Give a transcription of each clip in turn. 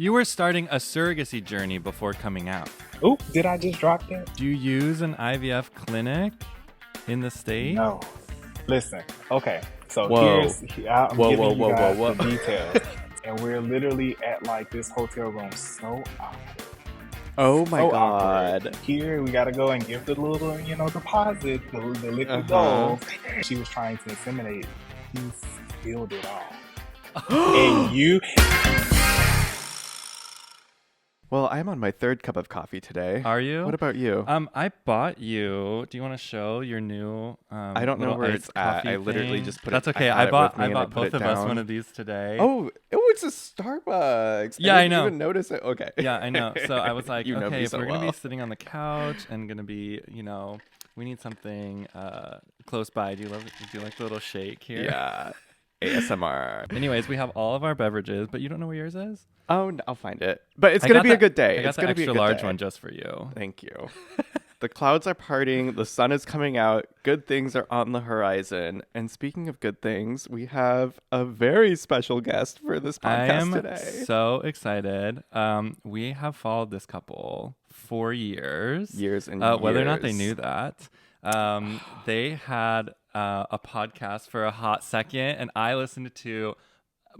You were starting a surrogacy journey before coming out. Oop, did I just drop that? Do you use an IVF clinic in the state? No. Listen, okay. So I'm Whoa, giving you guys the details. And we're literally at like this hotel room, so awkward. Oh my So God. awkward. Here we gotta go and give the little, deposit, the liquid gold. She was trying to inseminate. He spilled it all. And you... Well, I'm on my third cup of coffee today. Are you? What about you? I bought you. Do you want to show your new? I don't know where it's at. I literally just put it. That's okay. I bought both of us one of these today. Oh, it's a Starbucks. Yeah, I know. Didn't even notice it. Okay. Yeah, I know. So I was like, okay, if we're gonna be well. sitting on the couch and gonna be, we need something close by. Do you like the little shake here? Yeah. ASMR. Anyways, we have all of our beverages, but you don't know where yours is? Oh, no, I'll find it. But it's gonna be a good day. I got it's the gonna be a extra good large day. one just for you. Thank you. The clouds are parting. The sun is coming out. Good things are on the horizon. And speaking of good things, we have a very special guest for this podcast today. I am so excited. We have followed this couple for years. Years and whether or not they years. knew that. They had a podcast for a hot second, and I listened to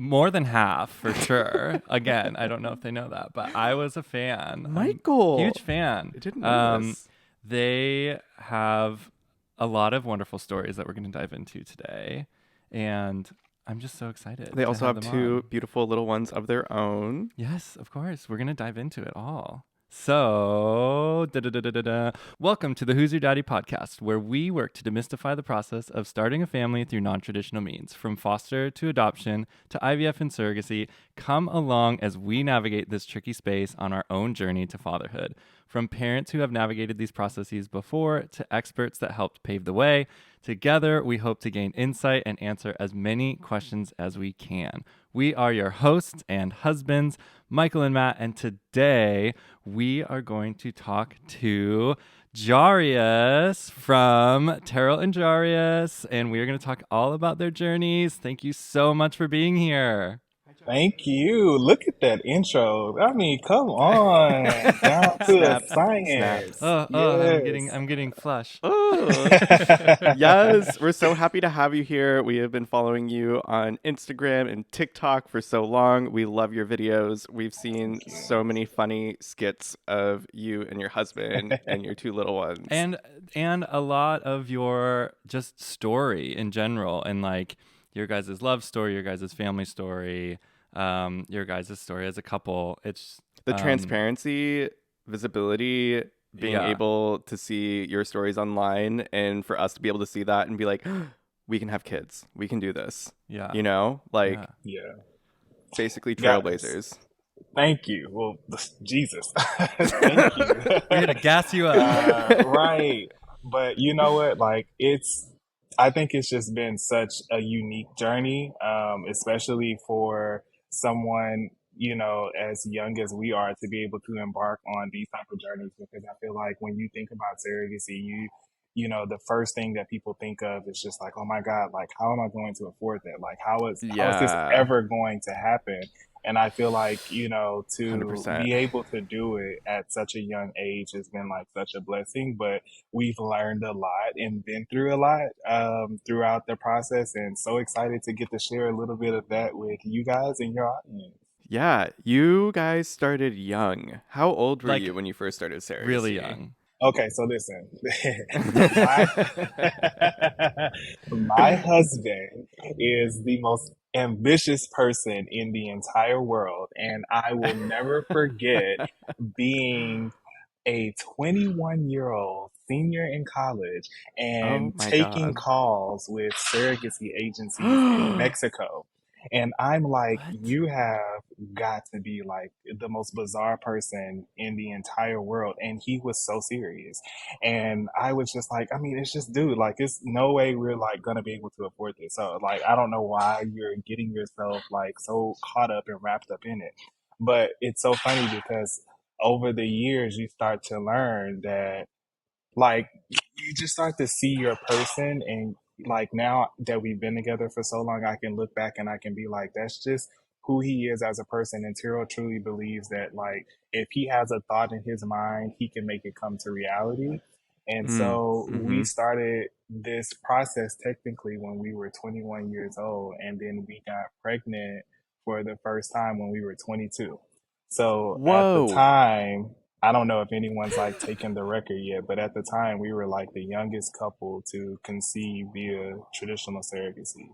more than half for sure. Again, I don't know if they know that, but I was a fan. Michael. Huge fan. I didn't know this. They have a lot of wonderful stories that we're going to dive into today, and I'm just so excited. They also have them two on. beautiful little ones of their own. Yes, of course. We're going to dive into it all. So, welcome to the Who's Your Daddy podcast, where we work to demystify the process of starting a family through non-traditional means, from foster to adoption to IVF and surrogacy. Come along as we navigate this tricky space on our own journey to fatherhood. From parents who have navigated these processes before to experts that helped pave the way, together we hope to gain insight and answer as many questions as we can. We are your hosts and husbands, Michael and Matt, and today we are going to talk to Jarius from Terrell and Jarius, and we are going to talk all about their journeys. Thank you so much for being here. Thank you. Look at that intro. I mean, come on. Down to the science. Yes. I'm getting flushed. Oh. Yes, we're so happy to have you here. We have been following you on Instagram and TikTok for so long. We love your videos. We've seen so many funny skits of you and your husband and your two little ones. And a lot of your just story in general, and like your guys' love story, your guys' family story, your guys' story as a couple. It's the transparency, visibility, being able to see your stories online, and for us to be able to see that and be like, we can have kids. We can do this. Yeah. Basically trailblazers. Thank you. Well, Jesus. Thank you. We're going to gas you up. Right. But you know what? Like, I think it's just been such a unique journey, especially for someone, as young as we are, to be able to embark on these type of journeys, because I feel like when you think about surrogacy, the first thing that people think of is just like, oh my God, like, how am I going to afford that? Like, how is this ever going to happen? And I feel like, to 100%. be able to do it at such a young age has been like such a blessing, but we've learned a lot and been through a lot throughout the process, and so excited to get to share a little bit of that with you guys and your audience. Yeah, you guys started young. How old were you when you first started surrogacy? Really young. Okay, so listen, my husband is the most ambitious person in the entire world, and I will never forget being a 21-year-old senior in college and taking calls with surrogacy agencies in Mexico. And I'm like, you have got to be like the most bizarre person in the entire world. And he was so serious. And I was just like, I mean, it's just, dude, like, it's no way we're like going to be able to afford this. So like, I don't know why you're getting yourself like so caught up and wrapped up in it. But it's so funny because over the years, you start to learn that like, you just start to see your person, and like now that we've been together for so long, I can look back and I can be like, that's just who he is as a person. And Terrell truly believes that, like, if he has a thought in his mind, he can make it come to reality. And Mm, so we mm-hmm. started this process technically when we were 21 years old, and then we got pregnant for the first time when we were 22. So at the Whoa. time, I don't know if anyone's like taken the record yet, but at the time we were like the youngest couple to conceive via traditional surrogacy.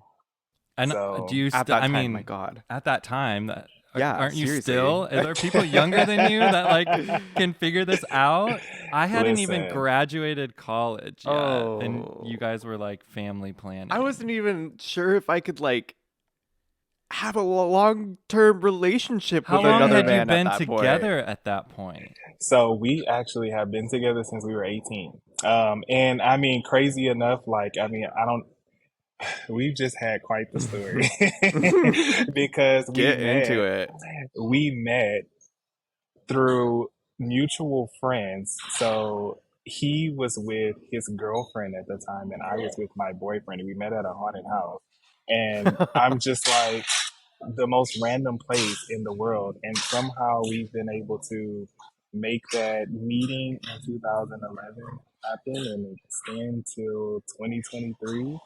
And do So you At still? that I time, my mean, God. at that time, that Yeah, aren't you seriously. still? Are there people younger than you that like can figure this out? I hadn't even listen, graduated college yet, and you Oh. guys were like family I planning. wasn't even sure if I could like have a long-term relationship How with long another had you man at been that point. together at that point? so we actually have been together since we were 18. And I mean, crazy enough, like, I mean, I don't, we've just had quite the story because Get into it. we met through mutual friends. So he was with his girlfriend at the time, and I was with my boyfriend. We met at a haunted house. And I'm just like, the most random place in the world. And somehow we've been able to make that meeting in 2011 happen and extend till 2023.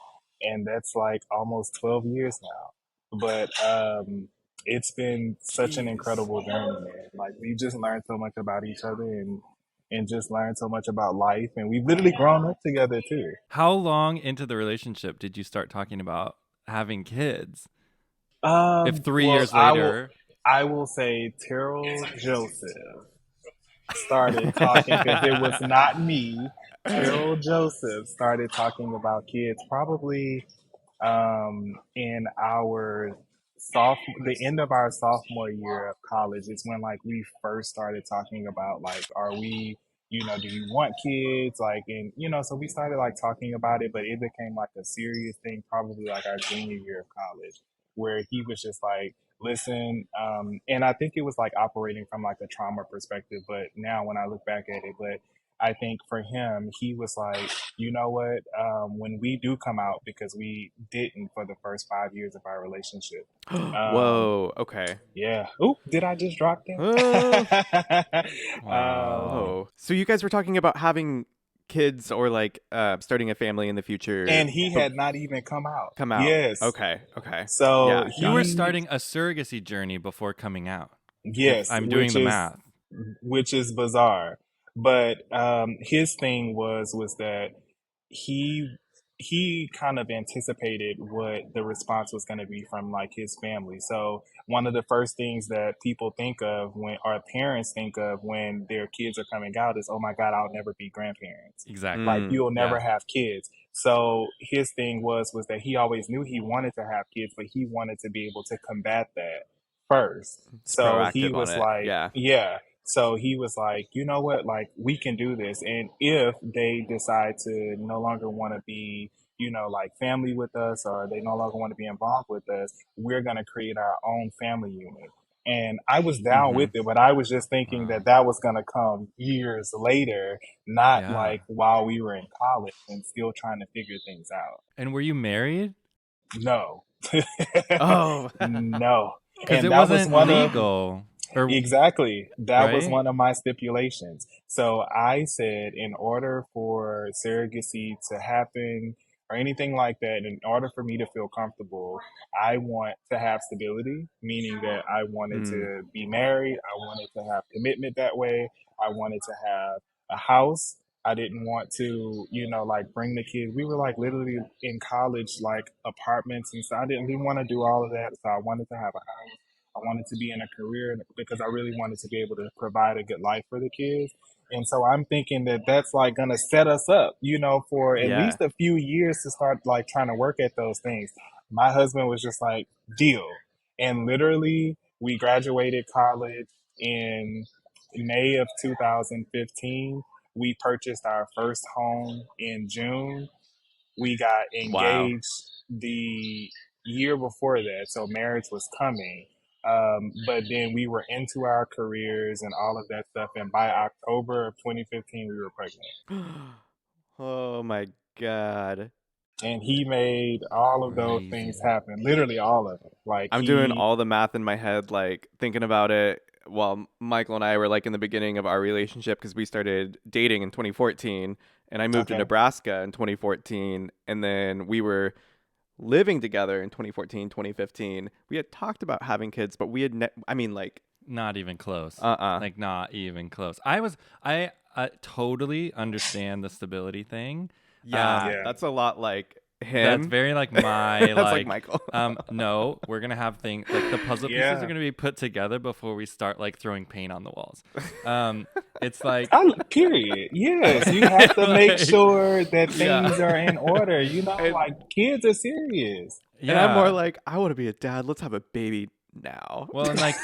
And that's like almost 12 years now. But it's been such an Jeez. incredible journey, man. Like, we just learned so much about each other, and just learned so much about life. And we've literally grown up together too. How long into the relationship did you start talking about having kids? If three Well, years later, I will say Terrell Joseph started talking because it was not me. Terrell Joseph started talking about kids probably in our the end of our sophomore year of college is when like we first started talking about like, are we, do you want kids, like, and so we started like talking about it, but it became like a serious thing probably like our junior year of college, where he was just like, listen, and I think it was like operating from like a trauma perspective, but now when I look back at it, but I think for him, he was like, you know what? When we do come out, because we didn't for the first 5 years of our relationship. Um, Whoa. Okay. yeah. Oh, did I just drop them? Uh, wow. whoa. So you guys were talking about having kids or like starting a family in the future, and he but had not even come out. come out. Yes. Okay. Okay. So Yeah. You Got were it. he, starting a surrogacy journey before coming out. If yes, I'm doing the math. which is bizarre. But his thing was that he he kind of anticipated what the response was going to be from like his family. So one of the first things that people think of when our parents think of when their kids are coming out is, oh my God, I'll never be grandparents. Exactly. Like, Mm, you'll never Yeah. have kids. So his thing was that he always knew he wanted to have kids, but he wanted to be able to combat that first. it's So he proactive on was it. like, Yeah. yeah. So he was like, you know what, like, we can do this. And if they decide to no longer want to be, like, family with us, or they no longer want to be involved with us, we're going to create our own family unit. And I was down Mm-hmm. with it, but I was just thinking Wow. that that was going to come years later, not Yeah. like while we were in college and still trying to figure things out. And were you married? No. Oh. No. Because And it that was wasn't one of, legal. Or exactly. That was right? one of my stipulations. So I said, in order for surrogacy to happen or anything like that, in order for me to feel comfortable, I want to have stability, meaning that I wanted Mm. to be married. I wanted to have commitment that way. I wanted to have a house. I didn't want to, like, bring the kids. We were like literally in college, like apartments and so I didn't want to do all of that. So I wanted to have a house. I wanted to be in a career because I really wanted to be able to provide a good life for the kids. And so I'm thinking that that's like going to set us up, for at Yeah. least a few years to start like trying to work at those things. My husband was just like, deal. And literally, we graduated college in May of 2015. We purchased our first home in June. We got Wow. engaged the year before that, so marriage was coming. But then we were into our careers and all of that stuff, and by October of 2015, we were pregnant. Oh my God. And he made all of those things Crazy. happen. Literally all of it. Like I'm doing he all the math in my head, like thinking about it while Michael and I were like in the beginning of our relationship because we started dating in 2014 and I moved to okay. Nebraska in 2014 and then we were living together in 2014, 2015. We had talked about having kids, but we had, I mean, like, Not even close. uh-uh. Like not even close. I totally understand the stability thing. Yeah, Yeah. that's a lot like That's him. very like my That's like like Michael. no, we're gonna have things like the puzzle pieces are Yeah. gonna be put together before we start like throwing paint on the walls. It's like Period. Yes, you have to make like sure that yeah. things are in order. You know, and like kids are serious. and I'm more Yeah. like, I want to be a dad. Let's have a baby now. Well, and like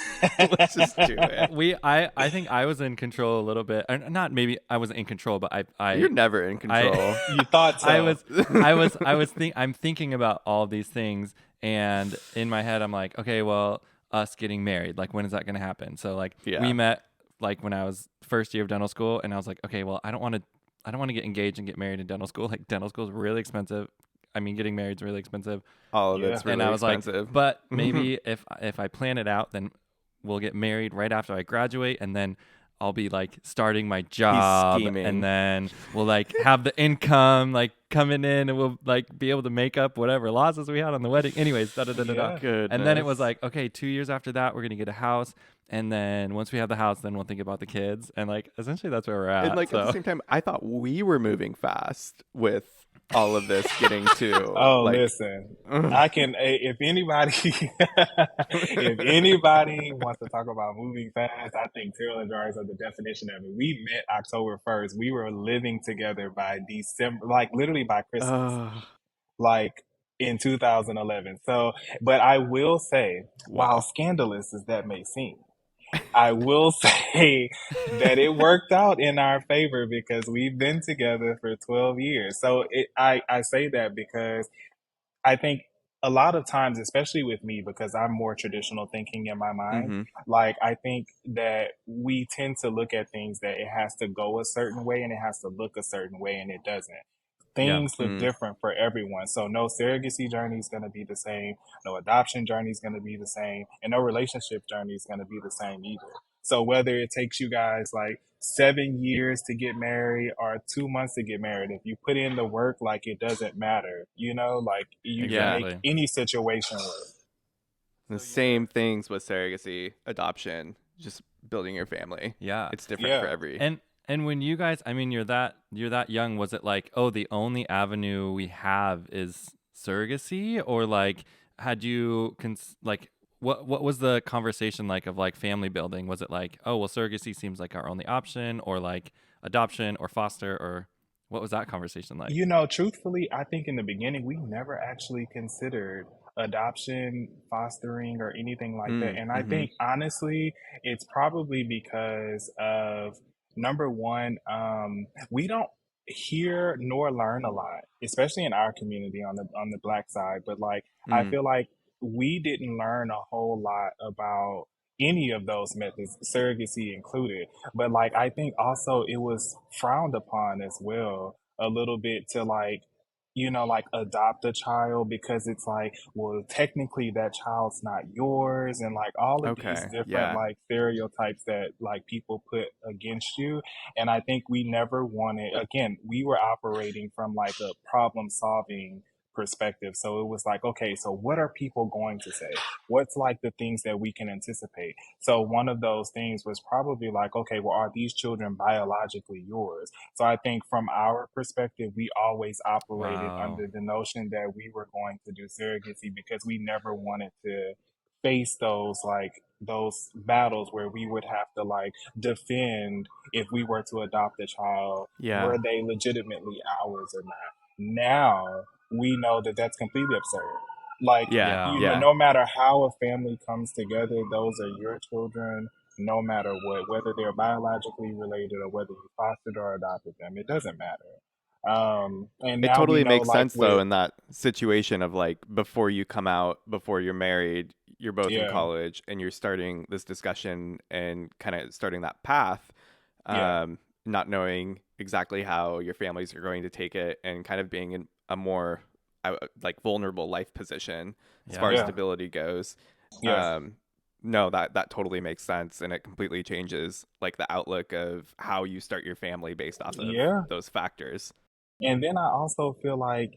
Let's just do it. I think I was in control a little bit. Or not maybe I wasn't in control, but You're never in I control. You thought I so. was I'm thinking about all these things and in my head I'm like, okay, well, us getting married, like when is that going to happen? So like we Yeah. met like when I was first year of dental school and I was like, okay, well, I don't want to get engaged and get married in dental school. Like dental school is really expensive. I mean, getting married is really expensive. All of Yeah. it's And really I was like, expensive. but maybe if I plan it out, then we'll get married right after I graduate, and then I'll be like starting my He's job, and scheming. then we'll like have the income like coming in, and we'll like be able to make up whatever losses we had on the wedding. Anyways, da da da da da. Yeah. And then it was Goodness. like, okay, 2 years after that, we're gonna get a house, and then once we have the house, then we'll think about the kids, and like essentially that's where we're And at. like at the So same time, I thought we were moving fast with all of this getting to Oh, like listen. I can if anybody if anybody wants to talk about moving fast, I think Terrell and Jarius are the definition of it. We met October 1st. We were living together by December, like literally by Christmas, uh, like in 2011. So, but I will say, while wow. scandalous as that may seem, I will say that it worked out in our favor because we've been together for 12 years. So I say that because I think a lot of times, especially with me, because I'm more traditional thinking in my mind, Mm-hmm. like I think that we tend to look at things that it has to go a certain way and it has to look a certain way, and it doesn't. yeah, Things look Mm. different for everyone. So no surrogacy journey is going to be the same, no adoption journey is going to be the same, and no relationship journey is going to be the same either. So whether it takes you guys like 7 years to get married or 2 months to get married, if you put in the work, like it doesn't matter. You know, like you can Yeah. make exactly. any situation work. The same things with surrogacy, adoption, just building your family. Yeah. It's different for Yeah. every. And when you guys, I mean, you're that young, was it like, oh, the only avenue we have is surrogacy, or like had you like what was the conversation like of like family building? Was it like, oh, well, surrogacy seems like our only option, or like adoption or foster, or what was that conversation like? You know, truthfully, I think in the beginning we never actually considered adoption, fostering, or anything like that. Mm, And I mm-hmm. think honestly, it's probably because of number one, we don't hear nor learn a lot, especially in our community on the black side. But like, I Mm. feel like we didn't learn a whole lot about any of those methods, surrogacy included. But like, I think also it was frowned upon as well a little bit to like, you know, like adopt a child because it's like, well, technically that child's not yours, and like all of these Okay. different Yeah. like stereotypes that like people put against you. And I think we never wanted, again, we were operating from like a problem solving perspective. So it was like, okay, so what are people going to say? What's like the things that we can anticipate? So one of those things was probably like, okay, well, are these children biologically yours? So I think from our perspective, we always operated Wow. under the notion that we were going to do surrogacy because we never wanted to face those like those battles where we would have to like defend if we were to adopt a child, Yeah. were they legitimately ours or not. Now we know that that's completely absurd. Like, Yeah. Yeah. you know, Yeah. no matter how a family comes together, those are your children, no matter what, whether they're biologically related or whether you fostered or adopted them, it doesn't matter. And It now we totally know, makes like, sense though with, in that situation of like before you come out, before you're married, you're both in yeah, college and you're starting this discussion and kind of starting that path, yeah, not knowing exactly how your families are going to take it and kind of being in a more like vulnerable life position as Yeah. far as Yeah. stability goes. Yeah. Um, no, that totally makes sense, and it completely changes like the outlook of how you start your family based off of Yeah. those factors. And then I also feel like,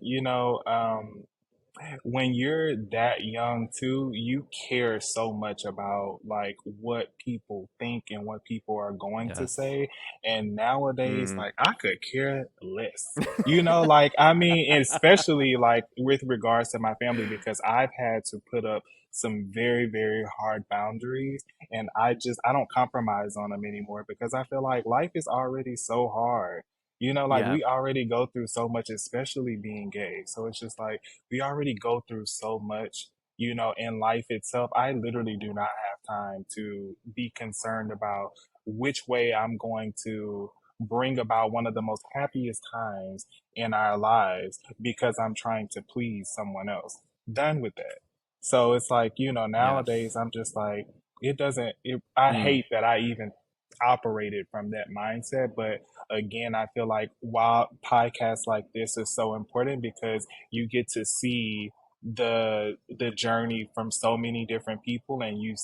when you're that young too, you care so much about like what people think and what people are going to Yes. say. And nowadays, Mm. like I could care less. Like I mean, especially like with regards to my family, because I've had to put up some very, very hard boundaries, and I don't compromise on them anymore because I feel like life is already so hard. Like Yeah. we already go through so much, especially being gay. So it's just like we already go through so much, in life itself. I literally do not have time to be concerned about which way I'm going to bring about one of the most happiest times in our lives because I'm trying to please someone else. Done with that. So it's like, nowadays Yes. I'm just like, I Mm. hate that I even operated from that mindset. But again, I feel like while podcasts like this is so important because you get to see the journey from so many different people, and you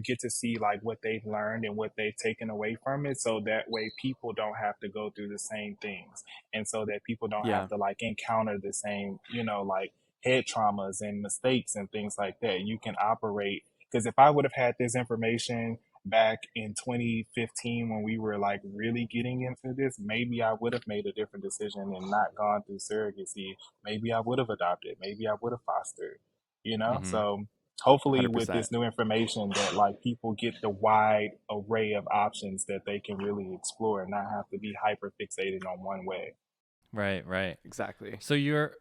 get to see like what they've learned and what they've taken away from it, so that way people don't have to go through the same things, and so that people don't have Yeah. to like encounter the same, like head traumas and mistakes and things like that. You can operate, because if I would have had this information back in 2015 when we were like really getting into this, maybe I would have made a different decision and not gone through surrogacy. Maybe I would have adopted. Maybe I would have fostered, Mm-hmm. So hopefully with 100%. this new information that like people get the wide array of options that they can really explore and not have to be hyper fixated on one way. Right, right. Exactly. So you're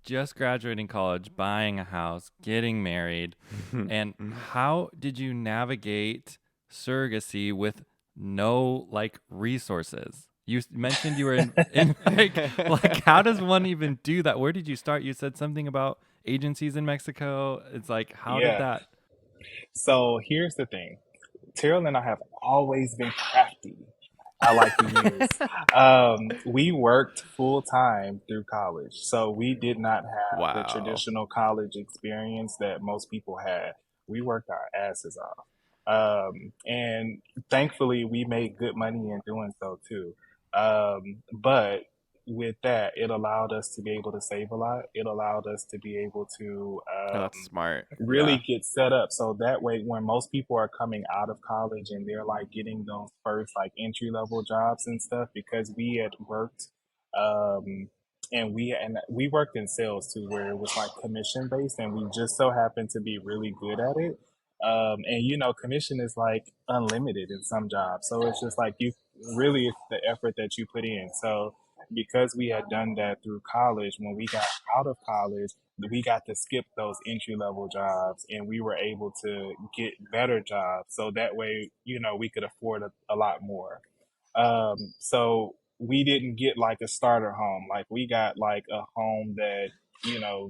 just graduating college, buying a house, getting married, and how did you navigate surrogacy with no like resources? You mentioned you were in like how does one even do that? Where did you start? You said something about agencies in Mexico. It's like how did Yeah. that? So here's the thing. Terrell and I have always been crafty. I like to use. We worked full time through college, so we did not have the Wow. traditional college experience that most people had. We worked our asses off, and thankfully, we made good money in doing so too. But with that, it allowed us to be able to save a lot. It allowed us to be able to Oh, that's smart. really Yeah. get set up, so that way when most people are coming out of college and they're like getting those first like entry level jobs and stuff, because we had worked um and we worked in sales too, where it was like commission based, and we just so happened to be really good at it. And commission is like unlimited in some jobs, so it's just like you really, it's the effort that you put in. So because we had done that through college, when we got out of college, we got to skip those entry level jobs and we were able to get better jobs. So that way, we could afford a lot more. So we didn't get like a starter home. Like we got like a home that,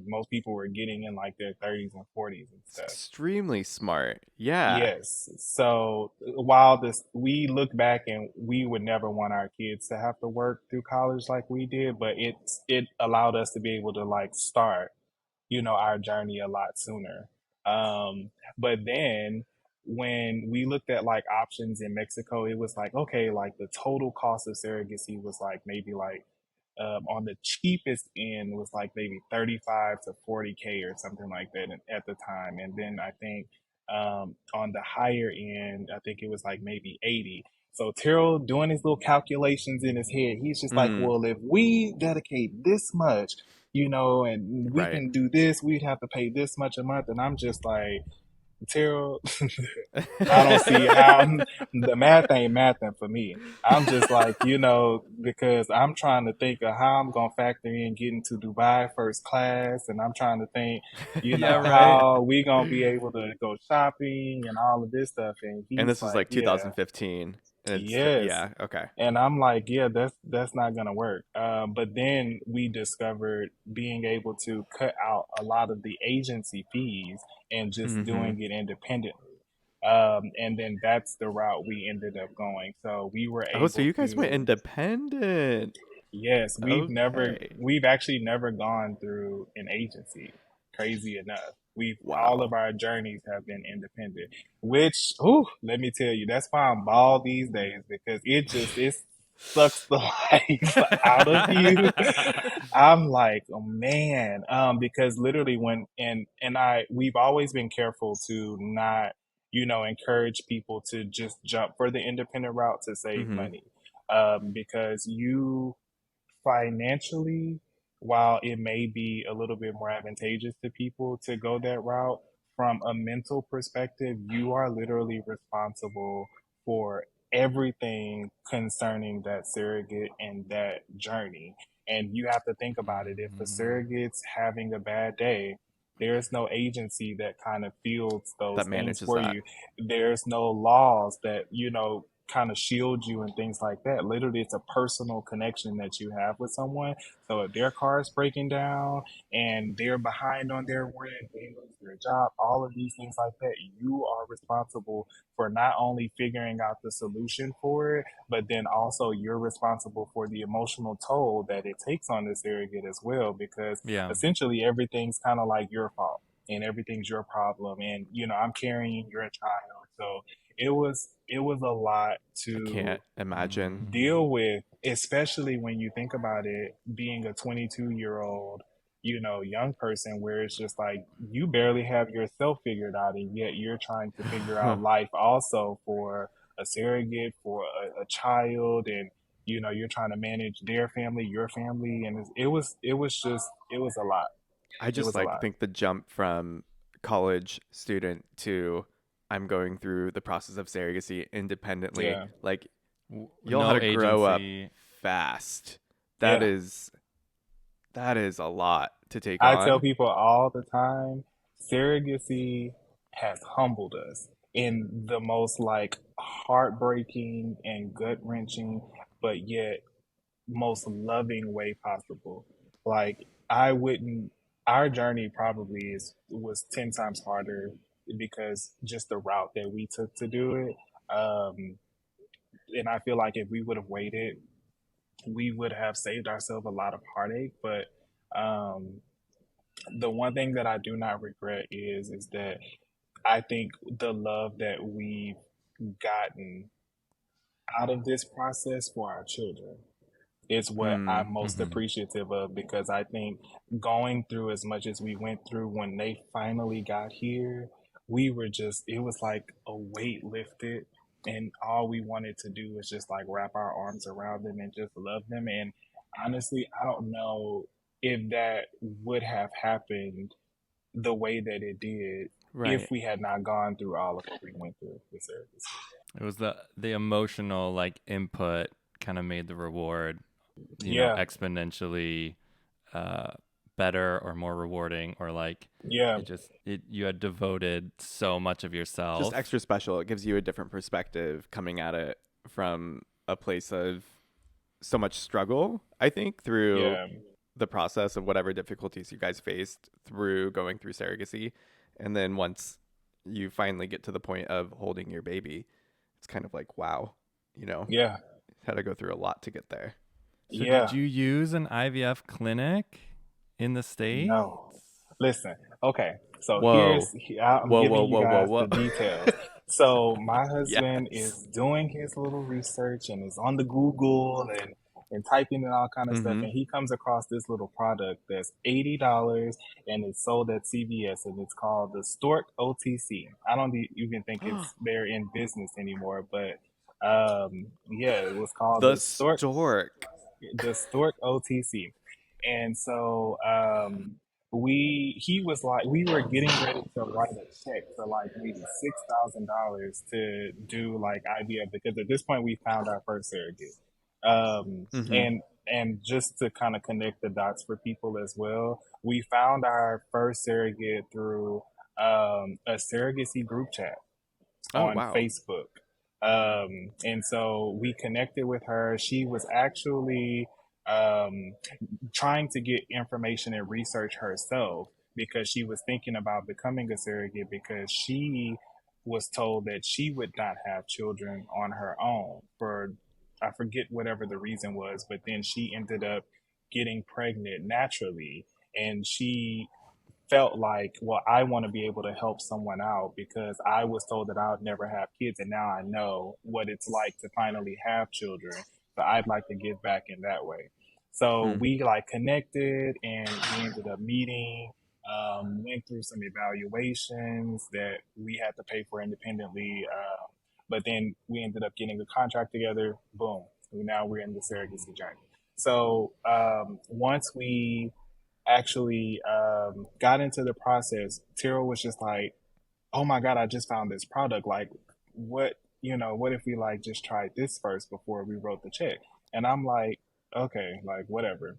most people were getting in like their 30s and 40s and It's stuff. extremely smart. Yeah. Yes. So while we look back and we would never want our kids to have to work through college like we did, but it allowed us to be able to like start, our journey a lot sooner. But then when we looked at like options in Mexico, it was like, okay, like the total cost of surrogacy was like maybe like on the cheapest end was like maybe 35 to 40K or something like that at the time. And then I think on the higher end, I think it was like maybe 80. So Terrell doing his little calculations in his head, he's just like, Mm. well, if we dedicate this much, and we Right. can do this, we'd have to pay this much a month. And I'm just like, Terrell, I don't see how the math ain't mathing for me. I'm just like, because I'm trying to think of how I'm gonna factor in getting to Dubai first class, and I'm trying to think, Yeah, right. how we gonna be able to go shopping and all of this stuff. And And he's this was like, like yeah, 2015. And it's yes. yeah, okay. And I'm like, yeah, that's not gonna work. But then we discovered being able to cut out a lot of the agency fees and just Mm-hmm. doing it independently. And then that's the route we ended up going. So we were Oh, so able you guys went to, independent. Yes, Okay. we've actually never gone through an agency. Crazy enough. We've all of Wow. our journeys have been independent, which, ooh, let me tell you, that's why I'm bald these days because it sucks the life out of you. I'm like, oh, man, because literally we've always been careful to not, encourage people to just jump for the independent route to save Mm-hmm. money, because you financially, while it may be a little bit more advantageous to people to go that route, from a mental perspective, you are literally responsible for everything concerning that surrogate and that journey. And you have to think about it. If the Mm, surrogate's having a bad day, there's no agency that kind of fields those That things manages for that. you. There's no laws that, kind of shield you and things like that. Literally, it's a personal connection that you have with someone. So if their car is breaking down and they're behind on their rent, they lose their job, all of these things like that, you are responsible for not only figuring out the solution for it, but then also you're responsible for the emotional toll that it takes on the surrogate as well, because yeah, essentially everything's kind of like your fault and everything's your problem. And, I'm carrying your child. So it was a lot I to can't imagine. mm, deal with, especially when you think about it being a 22-year-old, young person, where it's just like you barely have yourself figured out, and yet you're trying to figure out life also for a surrogate, for a child, and you're trying to manage their family, your family, and it was a lot. I It just was a like lot. think the jump from college student to I'm going through the process of surrogacy independently. Yeah, Like y'all had no to grow up agency. fast. That yeah. is that is a lot to take I tell on. people all the time, surrogacy has humbled us in the most like heartbreaking and gut wrenching, but yet most loving way possible. Like I wouldn't. Our journey probably is was 10 times harder because just the route that we took to do it. And I feel like if we would have waited, we would have saved ourselves a lot of heartache. But um, the one thing that I do not regret is that I think the love that we've gotten out of this process for our children is what Mm. I'm most Hmm. appreciative of, because I think going through as much as we went through when they finally got here, we were just, it was like a weight lifted. And all we wanted to do was just like wrap our arms around them and just love them. And honestly, I don't know if that would have happened the way that it did if Right. we had not gone through all of what we went through with service. It was the emotional like input kind of made the reward, Yeah, exponentially uh, better or more rewarding, or like yeah, it you had devoted so much of Just yourself. extra special. It gives you a different perspective coming at it from a place of so much struggle, I think, through yeah, the process of whatever difficulties you guys faced through going through surrogacy. And then once you finally get to the point of holding your baby, it's kind of like, wow, you know, yeah, had to go through a lot to get there. So did yeah. you use an IVF clinic in the States? No. Listen, okay. So Whoa. I'm Whoa, whoa, giving you whoa, whoa, guys the whoa. details. So my husband Yes. is doing his little research and is on the Google and typing in all kind of stuff, Mm-hmm. and he comes across this little product that's $80 and it's sold at CVS, and it's called the Stork OTC. I don't even think it's they're in business anymore, but yeah, it was called The stork. the Stork OTC. And so he was like, we were getting ready to write a check for like maybe $6,000 to do like IVF, because at this point we found our first surrogate. Mm-hmm. And just to kind of connect the dots for people as well, we found our first surrogate through a surrogacy group chat Oh, on wow. Facebook. And so we connected with her. She was actually um, trying to get information and research herself, because she was thinking about becoming a surrogate, because she was told that she would not have children on her own for I forget whatever the reason was, but then she ended up getting pregnant naturally, and she felt like, well, I want to be able to help someone out because I was told that I would never have kids, and now I know what it's like to finally have children. So I'd like to give back in that way. So Hmm. we like connected, and we ended up meeting. Went through some evaluations that we had to pay for independently, but then we ended up getting a contract together. Boom! Now we're in the surrogacy journey. So once we actually got into the process, Terrell was just like, "Oh my god, I just found this product. Like, what what if we like just tried this first before we wrote the check?" And I'm like, "Okay, like whatever."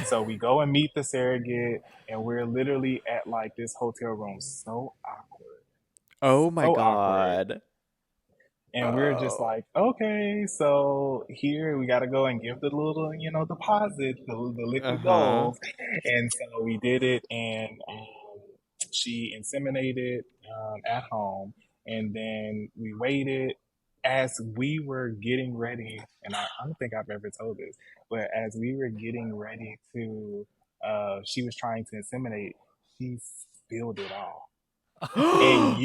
So we go and meet the surrogate, and we're literally at like this hotel room, so awkward, Oh my so awkward. God. And we're just Oh. like, okay, so here we got to go and give the little, deposit, the liquid Uh-huh. gold. And so we did it, and she inseminated at home. And then we waited as we were getting ready. And I don't think I've ever told this, but as we were getting ready to, she was trying to inseminate, she spilled it all. And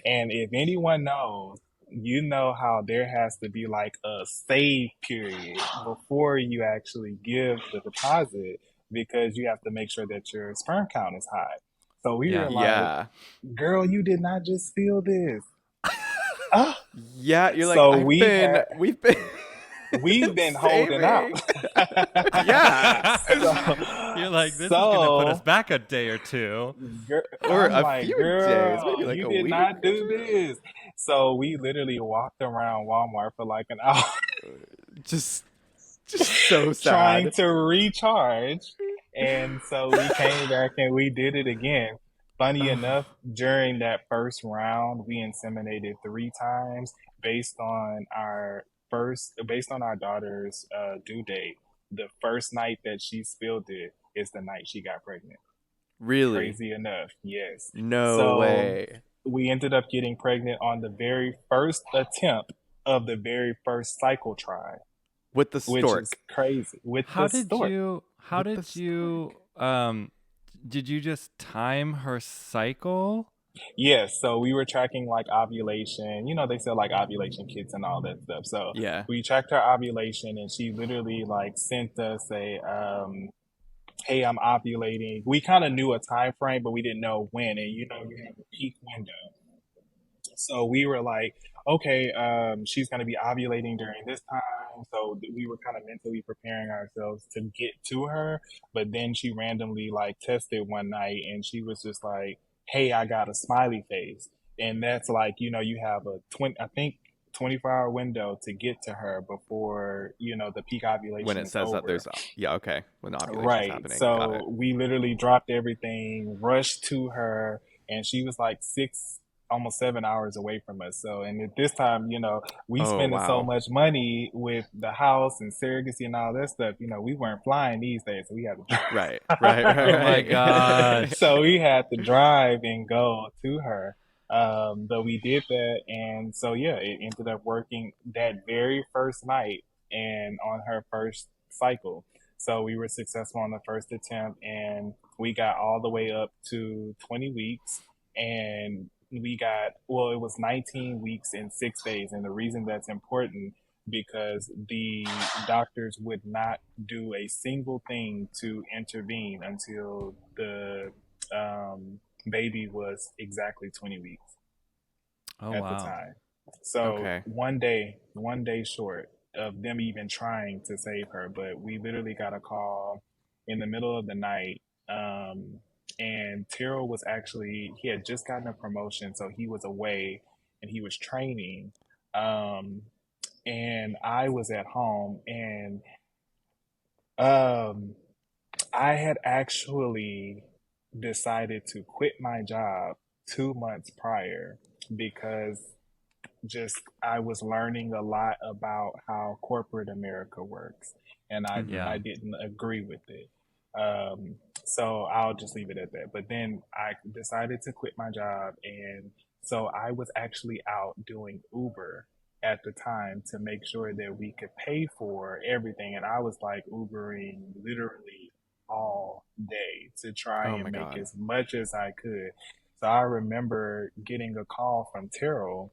and if anyone knows, you know how there has to be like a save period before you actually give the deposit because you have to make sure that your sperm count is high. So we Yeah. were like, Yeah. girl, you did not just feel this. Ah, Yeah, you're like, so we've been we've been holding out. saving. Yeah. so You're like, this is gonna put us so back a day or two. Or I'm a like, few days, maybe girl, like you a did week not or do this. So we literally walked around Walmart for like an hour two. Just so trying sad. to recharge. And so we came back and we did it again. Funny enough, during that first round, we inseminated 3 times based on based on our daughter's due date. The first night that she spilled it is the night she got pregnant. Really? Crazy enough, yes. No So way. we ended up getting pregnant on the very first attempt of the very first cycle try, With the which is stork. crazy with How the did stork. you how With the did stork. you did you just time her cycle? Yes, so we were tracking like ovulation. You know, they sell like ovulation kits and all that stuff. So Yeah. we tracked her ovulation, and she literally like sent us a hey, I'm ovulating. We kind of knew a time frame, but we didn't know when. And you have a peak window. So we were like, okay, she's going to be ovulating during this time. So we were kind of mentally preparing ourselves to get to her. But then she randomly like tested one night, and she was just like, hey, I got a smiley face. And that's like, you have I think 24-hour window to get to her before, the peak When ovulation it is says that over. there's, yeah, okay. When the ovulation's Right. happening. Got So it. we literally dropped everything, rushed to her, and she was like 6, almost 7 hours away from us. So, and at this time, we Oh, spending so wow. much money with the house and surrogacy and all that stuff. We weren't flying these days, so we had to Right. Right. drive. Oh my Right. gosh. So we had to drive and go to her. But we did that, and so yeah, it ended up working that very first night and on her first cycle. So we were successful on the first attempt, and we got all the way up to 20 weeks, and it was 19 weeks and 6 days, and the reason that's important because the doctors would not do a single thing to intervene until the baby was exactly 20 weeks Oh at the wow. time. So Okay. one day short of them even trying to save her, but we literally got a call in the middle of the night. And Terrell was actually, he had just gotten a promotion, so he was away and he was training. Um, and I was at home, and um, I had actually decided to quit my job 2 months prior because just I was learning a lot about how corporate America works, and I Mm-hmm. Yeah. I didn't agree with it. Um, so I'll just leave it at that. But then I decided to quit my job, and so I was actually out doing Uber. at the time to make sure that we could pay for everything. And I was like Ubering literally all day to try Oh my and make God. as much as I could. So I remember getting a call from Terrell,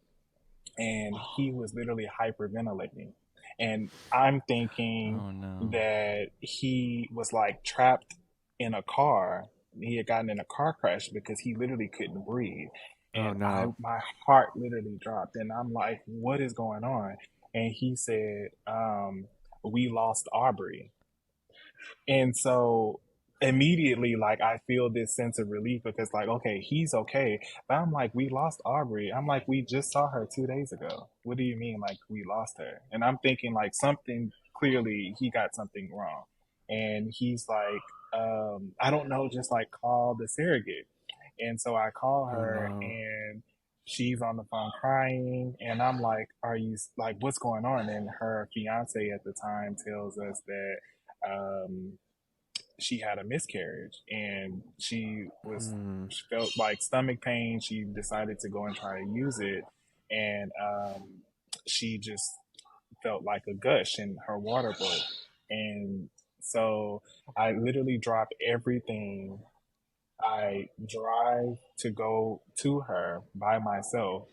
and he was literally hyperventilating. And I'm thinking Oh no. that he was like trapped in a car. He had gotten in a car crash because he literally couldn't breathe. Oh And no. my heart literally dropped. And I'm like, what is going on? And he said, we lost Aubrey. And so immediately, like, I feel this sense of relief because, like, okay, he's okay. But I'm like, we lost Aubrey. I'm like, we just saw her 2 days ago. What do you mean, like, we lost her? And I'm thinking, like, something clearly he got something wrong. And he's like, I don't know, just like call the surrogate. And so I call Oh her, no. and she's on the phone crying. And I'm like, are you like, what's going on? And her fiance at the time tells us that um, she had a miscarriage, and Hmm. she felt like stomach pain. She decided to go and try to use it, and she just felt like a gush and her water broke. And so I literally drop everything. I drive to go to her by myself,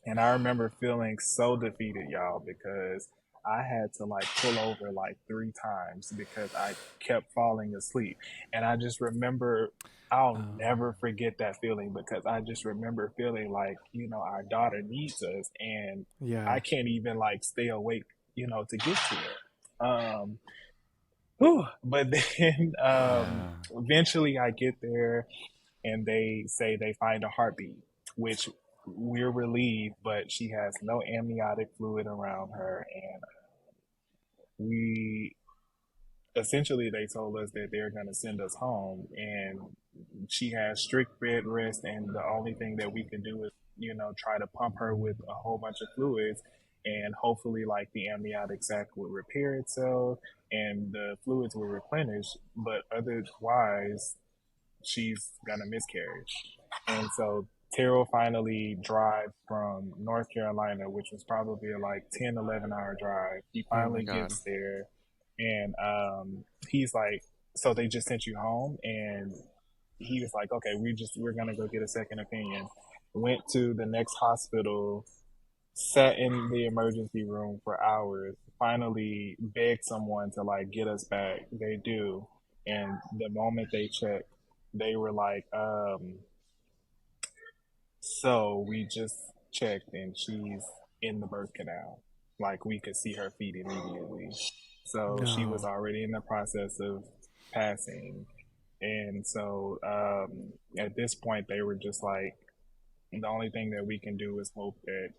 and I remember feeling so defeated, y'all, because I had to like pull over like 3 times because I kept falling asleep. And I just remember, I'll Oh. never forget that feeling because I just remember feeling like, our daughter needs us, and I Yeah. can't even like stay awake, to get to it. Whew. But then Yeah. eventually I get there, and they say they find a heartbeat, which we're relieved, but she has no amniotic fluid around her. And we essentially, they told us that they're going to send us home, and she has strict bed rest. And the only thing that we can do is, try to pump her with a whole bunch of fluids, and hopefully, like, the amniotic sac will repair itself and the fluids will replenish. But otherwise, she's gonna miscarry. And so Terrell finally drives from North Carolina, which was probably a like 10, 11 hour drive. He Oh my finally God. gets there, and he's like, so they just sent you home? And he was like, okay, we're going to go get a second opinion. Went to the next hospital, sat in the emergency room for hours, finally begged someone to like get us back. They do. And the moment they checked, they were like, so we just checked and she's in the birth canal. Like, we could see her feet immediately. So she was No. already in the process of passing. And so at this point, they were just like, the only thing that we can do is hope that,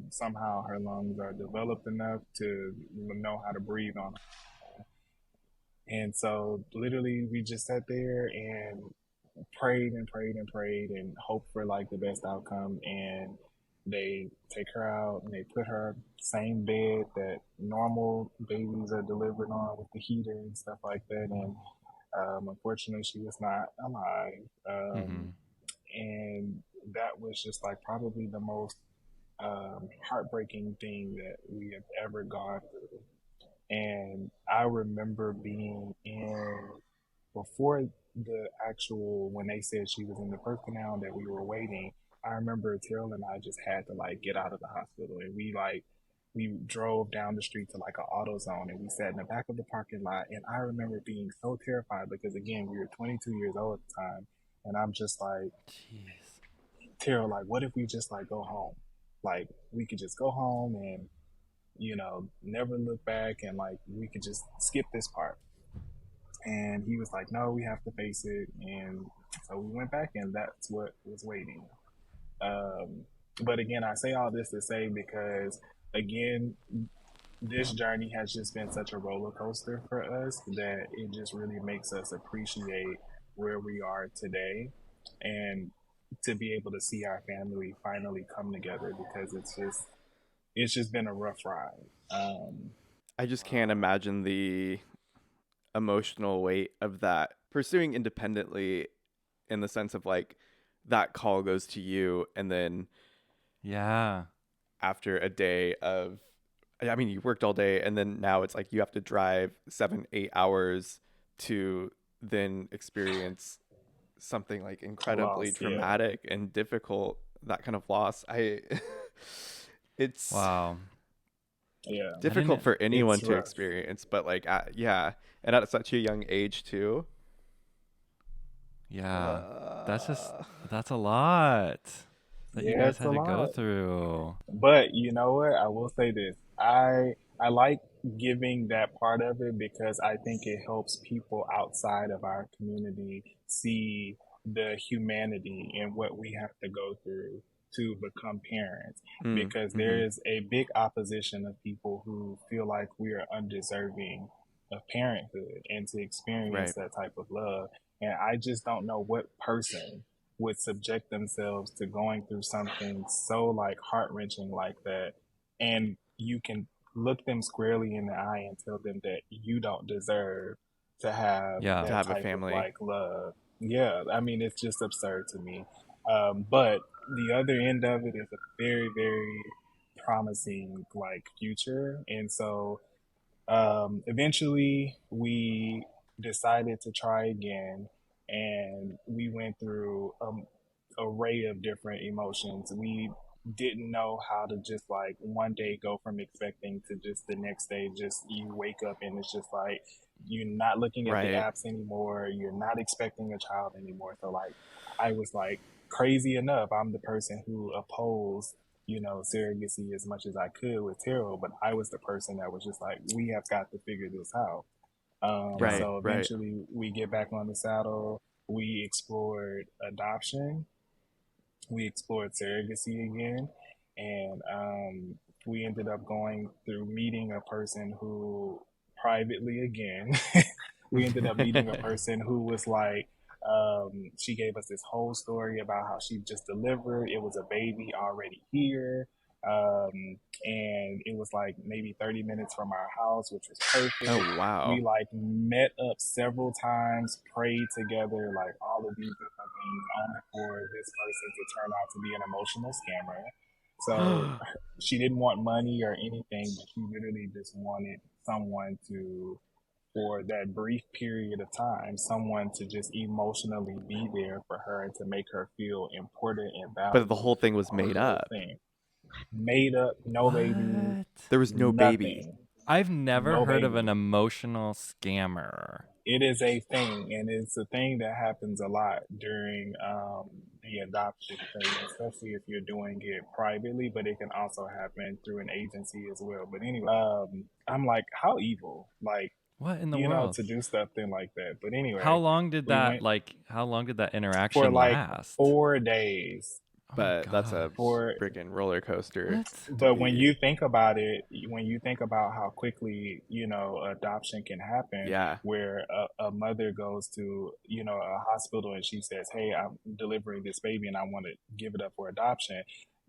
somehow her lungs are developed enough to know how to breathe on her. And so literally, we just sat there and prayed and prayed and prayed and hoped for like the best outcome. And they take her out and they put her same bed that normal babies are delivered on with the heater and stuff like that. And unfortunately, she was not alive. Mm-hmm. And that was just like probably the most heartbreaking thing that we have ever gone through. And I remember being in, before the actual, when they said she was in the birth canal that we were waiting, I remember Terrell and I just had to like get out of the hospital, and we drove down the street to like an auto zone, and we sat in the back of the parking lot. And I remember being so terrified because again, we were 22 years old at the time. And I'm just like, Jeez. Terrell, like, what if we just like go home? Like, we could just go home and, never look back, and like we could just skip this part. And he was like, no, we have to face it. And so we went back, and that's what was waiting. Um, but again, I say all this to say because, again, this journey has just been such a roller coaster for us that it just really makes us appreciate where we are today, and to be able to see our family finally come together, because it's just been a rough ride. I just can't imagine the emotional weight of that. Pursuing independently in the sense of like that call goes to you and then Yeah. after a day of, I mean, you worked all day, and then now it's like you have to drive 7, 8 hours to then experience something like incredibly Lost, yeah. traumatic and difficult, that kind of loss. It's Wow. Yeah. I difficult didn't. for anyone It's to rough. experience, but like, yeah, and at such a young age too. Yeah. That's just, Uh, that's a lot that you Yeah, guys it's a had to go lot. through. But you know what? I will say this. I like giving that part of it because I think it helps people outside of our community see the humanity in what we have to go through to become parents. Because mm-hmm. there is a big opposition of people who feel like we are undeserving of parenthood and to experience Right. that type of love. And I just don't know what person would subject themselves to going through something so like heart wrenching like that, and you can look them squarely in the eye and tell them that you don't deserve to have Yeah. To that have a type of family. like love. Yeah, I mean it's just absurd to me. But the other end of it is a very very promising like future, and so eventually, we decided to try again, and we went through array of different emotions. We didn't know how to just like one day go from expecting to just the next day, just you wake up and it's just like you're not looking at the Right. apps anymore, you're not expecting a child anymore. So, like, I was like, crazy enough, I'm the person who opposed surrogacy as much as I could with Terrell, but I was the person that was just like, we have got to figure this out. Yeah. Right. So Right. eventually we get back on the saddle. We explored adoption. We explored surrogacy again. And we ended up going through meeting a person who privately again, we ended up meeting a person who was like, she gave us this whole story about how she just delivered. It was a baby already here. And it was like maybe 30 minutes from our house, which was Oh perfect. We wow. like met up several times, prayed together, like all of these different things, only for this person to turn out to be an emotional scammer. So she didn't want money or anything, but she literally just wanted someone to, for that brief period of time, someone to just emotionally be there for her and to make her feel important and But the valued. whole thing was The made whole up. thing. Made up, no baby, What? There was no baby. nothing. I've never No heard of baby. an emotional scammer. It is a thing, and it's a thing that happens a lot during the adoption phase, especially if you're doing it privately, but it can also happen through an agency as well. But anyway, I'm like, how evil, like, What in the world? to do something like that. But How anyway, long did we that went like how long did that for interaction like last? 4 days. Oh my But that's a gosh. For freaking roller coaster What? to But when be. you think about it, when you think about how quickly, adoption can happen, Yeah. where a mother goes to, a hospital and she says, hey, I'm delivering this baby and I want to give it up for adoption,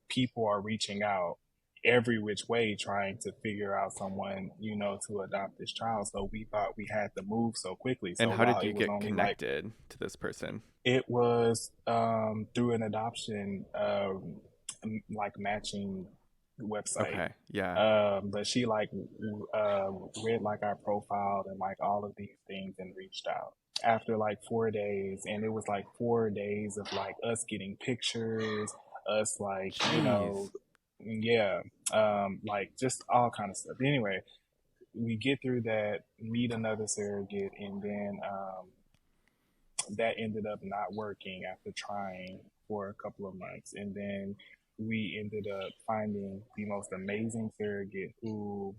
people are reaching out every which way trying to figure out someone, to adopt this child. So we thought we had to move so quickly. And So how while did you it was get only like, connected to this person? it was through an adoption, like matching website. Okay. Yeah. But she like read like our profile and like all of these things and reached out after like 4 days, and it was like 4 days of like us getting pictures, us like Jeez. yeah, like just all kind of stuff. Anyway, we get through that, meet another surrogate, and then that ended up not working after trying for a couple of months. And then we ended up finding the most amazing surrogate who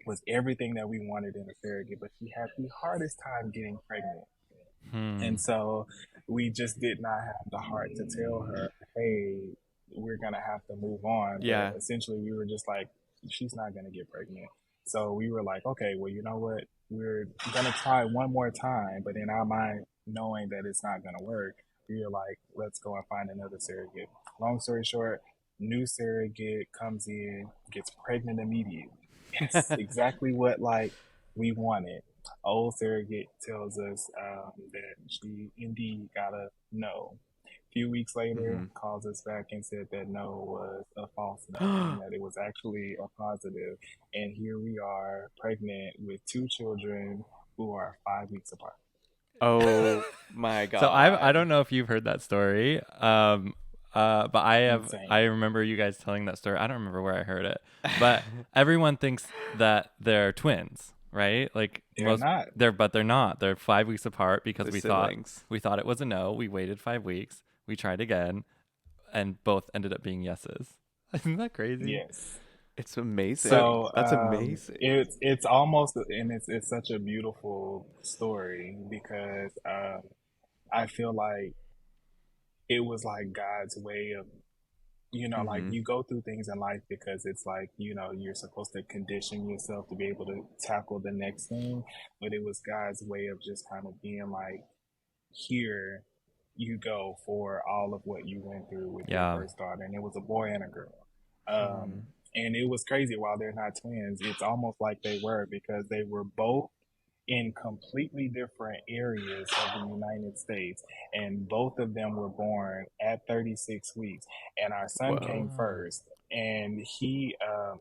was everything that we wanted in a surrogate, but she had the hardest time getting pregnant. Hmm. And so we just did not have the heart to tell her, hey, we're going to have to move on. But Yeah. essentially, we were just like, she's not going to get pregnant. So we were like, okay, well, you know what? We're going to try one more time. But in our mind, knowing that it's not going to work, we were like, let's go and find another surrogate. Long story short, new surrogate comes in, gets pregnant immediately. Yes, exactly what like we wanted. Old surrogate tells us that she indeed got a no. few weeks later, Mm-hmm. calls us back and said that no was a false no and that it was actually a positive. And here we are, pregnant with two children who are 5 weeks apart. Oh my So I God. don't know if you've heard that story. But I Insane. remember you guys telling that story. I don't remember where I heard it, but everyone thinks that they're twins, right? Like They're most not. they're not. They're 5 weeks apart because They're siblings. we thought it was a no. We waited 5 weeks. We tried again, and both ended up being yeses. Isn't that crazy? Yes. It's amazing. So That's amazing. it's almost, and it's such a beautiful story because I feel like it was like God's way of, like Mm-hmm. you go through things in life because it's like, you're supposed to condition yourself to be able to tackle the next thing. But it was God's way of just kind of being like, here you go for all of what you went through with your Yeah. first daughter. And it was a boy and a girl. Um, Mm. and it was crazy. While they're not twins, it's almost like they were because they were both in completely different areas of the United States, and both of them were born at 36 weeks. And our son came Whoa. Oh. first, and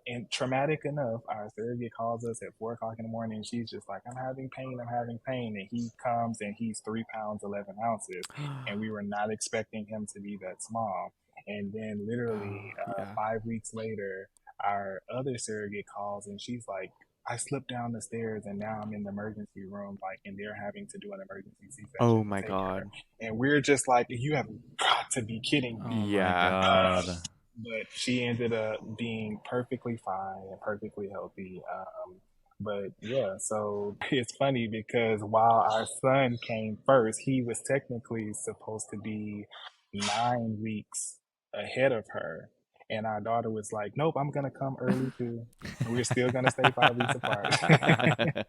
and traumatic enough, our surrogate calls us at 4 o'clock in the morning. And she's just like, I'm having pain," and he comes and he's 3 pounds 11 ounces, and we were not expecting him to be that small. And then literally Oh, yeah. 5 weeks later, our other surrogate calls and she's like, I slipped down the stairs and now I'm in the emergency room, like, and they're having to do an emergency C-section Oh to my take her. God. And we're just like, you have got to be kidding me. Oh my Yeah. God. But she ended up being perfectly fine and perfectly healthy. But yeah, so it's funny because while our son came first, he was technically supposed to be 9 weeks ahead of her. And our daughter was like, nope, I'm going to come early too. We're still going to stay 5 weeks apart.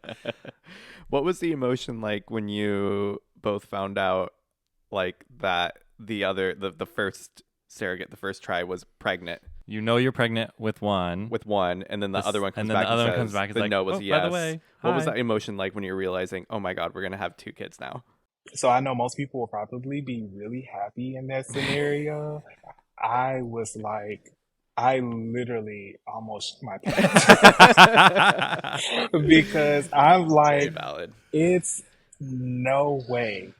What was the emotion like when you both found out like that the first surrogate, the first try was pregnant You know you're pregnant with one. with one, and then the other one And comes then the back and other one comes says back and is the like, no was oh, a by the yes. way, What was hi. that emotion like when you're realizing, oh my God, we're gonna have two kids now? So I know most people will probably be really happy in that scenario. I was like, I literally almost shit my pants because I'm Very like, valid. it's no way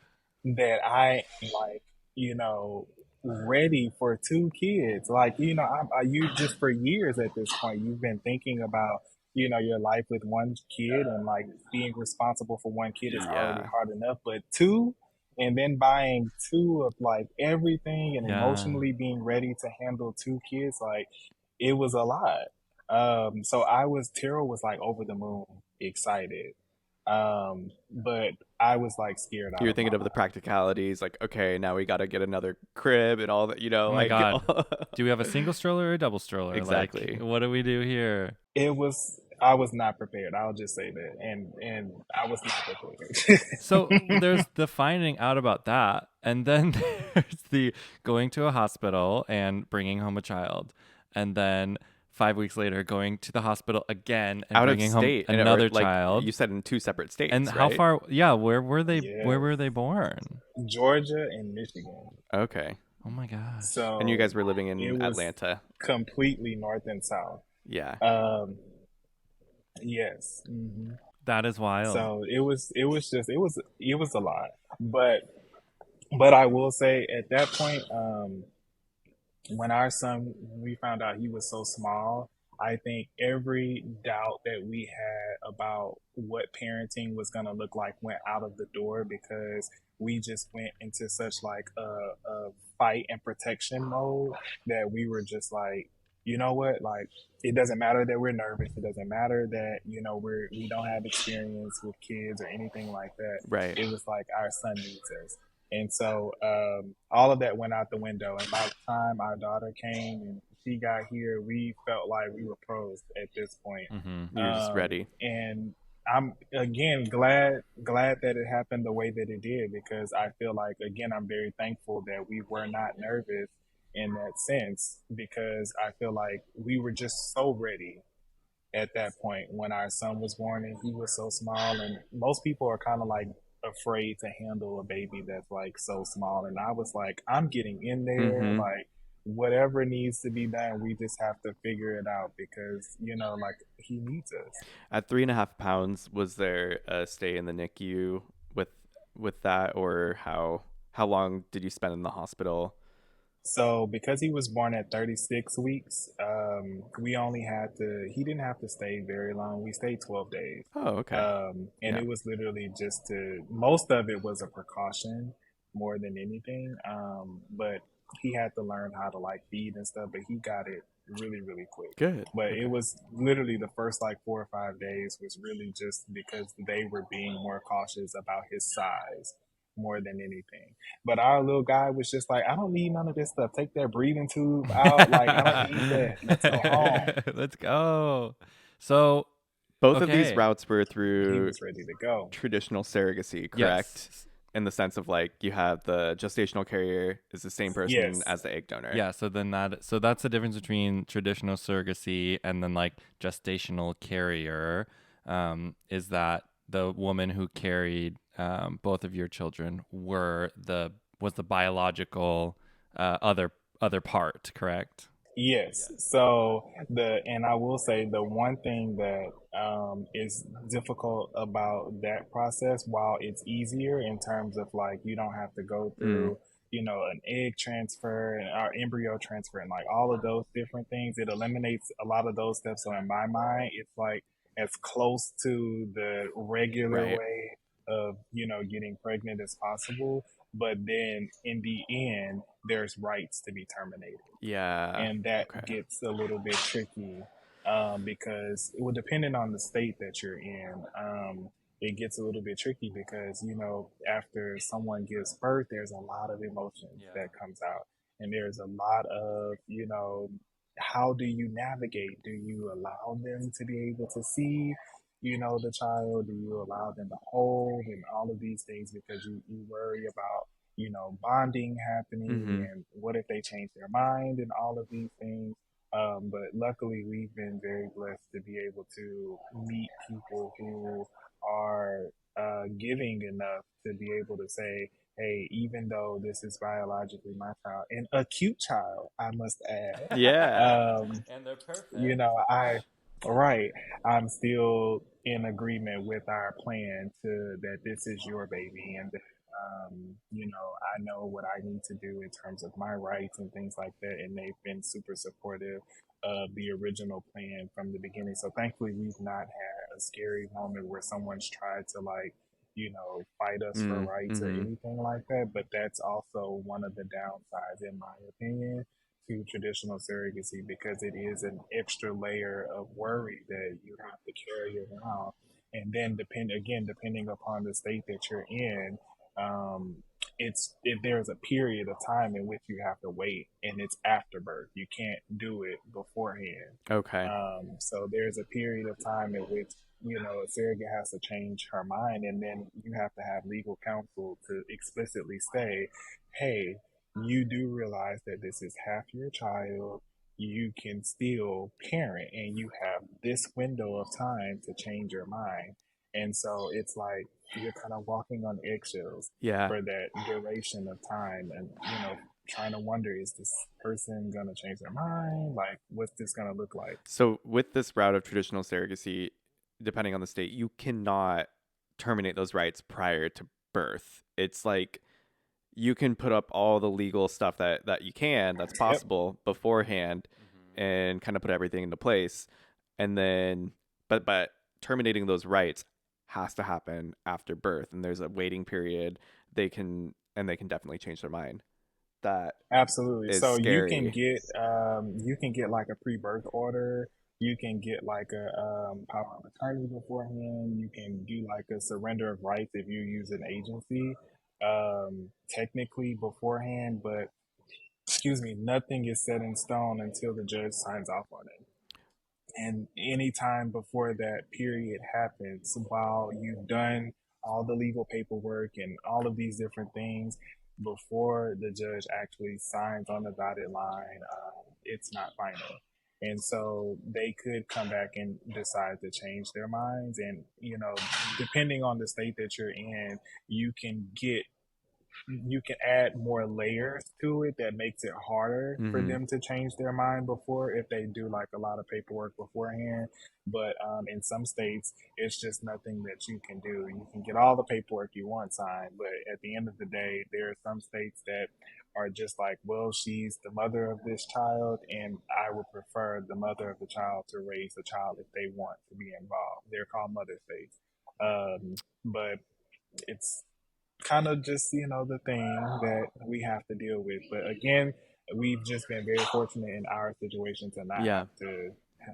that I am like, you know, ready for two kids. Like, you just for years at this point, you've been thinking about, your life with one kid and like being responsible for one kid is already Yeah. hard enough, but two, and then buying two of like everything and Yeah. emotionally being ready to handle two kids, like it was a lot. So Terrell was like over the moon excited. But I was like scared out You're of my thinking of the mind. practicalities, like, okay, now we got to get another crib and all that, Oh my like God. Do we have a single stroller or a double stroller? Like, exactly. what do we do here? I was not prepared. I'll just say that. And I was not prepared. So there's the finding out about that, and then there's the going to a hospital and bringing home a child, and then 5 weeks later going to the hospital again and Out of bringing home state, and or another like child. you said, in two separate And states, how right? far? Yeah, where were they? Where Yes. were they born? Georgia and Michigan. Okay. Oh my gosh. And you So guys were living it in was Atlanta. completely north and south. Yeah. Um, yes. That is wild. So it was a lot. But I will say at that point, when we found out he was so small, I think every doubt that we had about what parenting was going to look like went out of the door because we just went into such like a fight and protection mode that we were just like, you know what, like it doesn't matter that we're nervous, it doesn't matter that we don't have experience with kids or anything like that. Right. It was like our son needs us. And so all of that went out the window. And by the time our daughter came and she got here, we felt like we were pros at this point. Mm-hmm. You're just ready. And I'm again glad that it happened the way that it did because I feel like again I'm very thankful that we were not nervous in that sense because I feel like we were just so ready at that point when our son was born and he was so small and most people are kind of like afraid to handle a baby that's like so small. And I was like, I'm getting in there. Mm-hmm. Like, whatever needs to be done, we just have to figure it out because, like he needs us. At 3.5 pounds, was there a stay in the NICU with that, or how long did you spend in the hospital? So because he was born at 36 weeks, we only had to, he didn't have to stay very long. We stayed 12 days. Oh, okay. And Yeah. it was literally just most of it was a precaution more than anything. But he had to learn how to like feed and stuff, but he got it really, really quick. Good. But it Okay. was literally the first like 4 or 5 days was really just because they were being more cautious about his size more than anything. But our little guy was just like, I don't need none of this stuff. Take that breathing tube out. Like, I don't need that. Let's go home. Let's go. So, Both of these okay. routes were And he through was ready to go. traditional surrogacy, correct? Yes. In the sense of like you have the gestational carrier is the same person Yes. as the egg donor. Yeah, so that's the difference between traditional surrogacy and then like gestational carrier, is that the woman who carried both of your children was the biological other part, correct? Yes. So and I will say the one thing that is difficult about that process, while it's easier in terms of like you don't have to go Mm, through, an egg transfer and or embryo transfer and like all of those different things, it eliminates a lot of those steps. So in my mind, it's like as close to the regular right. way of, getting pregnant as possible. But then in the end, there's rights to be terminated Yeah. and that Okay. gets a little bit tricky because it will depending on the state that you're in. It gets a little bit tricky because after someone gives birth, there's a lot of emotions Yeah. that comes out, and there's a lot of how do you navigate? Do you allow them to be able to see? The child, do you allow them to hold and all of these things because you worry about bonding happening Mm-hmm. and what if they change their mind and all of these things. But luckily, we've been very blessed to be able to meet people who are giving enough to be able to say, hey, even though this is biologically my child, and a cute child, I must add, Yeah. And they're perfect. you know, I, right, I'm still in agreement with our plan to that this is your baby and I know what I need to do in terms of my rights and things like that. And they've been super supportive of the original plan from the beginning. So thankfully, we've not had a scary moment where someone's tried to like, fight us for rights or Mm-hmm. anything like that. But that's also one of the downsides, in my opinion, to traditional surrogacy because it is an extra layer of worry that you have to carry around. And then depending upon the state that you're in, um, it's if there's a period of time in which you have to wait, and it's after birth. You can't do it beforehand. Okay. So there's a period of time in which a surrogate has to change her mind, and then you have to have legal counsel to explicitly say, "Hey, you do realize that this is half your child. You can still parent, and you have this window of time to change your mind." And so it's like you're kind of walking on eggshells Yeah. for that duration of time, and trying to wonder, is this person gonna change their mind? Like, what's this gonna look like? So with this route of traditional surrogacy, depending on the state, you cannot terminate those rights prior to birth. It's like you can put up all the legal stuff that you can, that's Yep, possible beforehand, Mm-hmm. and kind of put everything into place, and then but terminating those rights has to happen after birth, and there's a waiting period. They can definitely change their mind. That absolutely. is So scary. you can get like a pre-birth order. You can get like a power of attorney beforehand. You can do like a surrender of rights if you use an agency, technically beforehand. But excuse me, nothing is set in stone until the judge signs off on it. And any time before that period happens, while you've done all the legal paperwork and all of these different things, before the judge actually signs on the dotted line, it's not final. And so they could come back and decide to change their minds. And, depending on the state that you're in, you can get you can add more layers to it that makes it harder for Mm-hmm. them to change their mind before, if they do like a lot of paperwork beforehand. But in some states, it's just nothing that you can do. You can get all the paperwork you want signed, but at the end of the day, there are some states that are just like, well, she's the mother of this child, and I would prefer the mother of the child to raise the child if they want to be involved. They're called mother states. But it's kind of just the thing that we have to deal with. But again, we've just been very fortunate in our situation to not Yeah.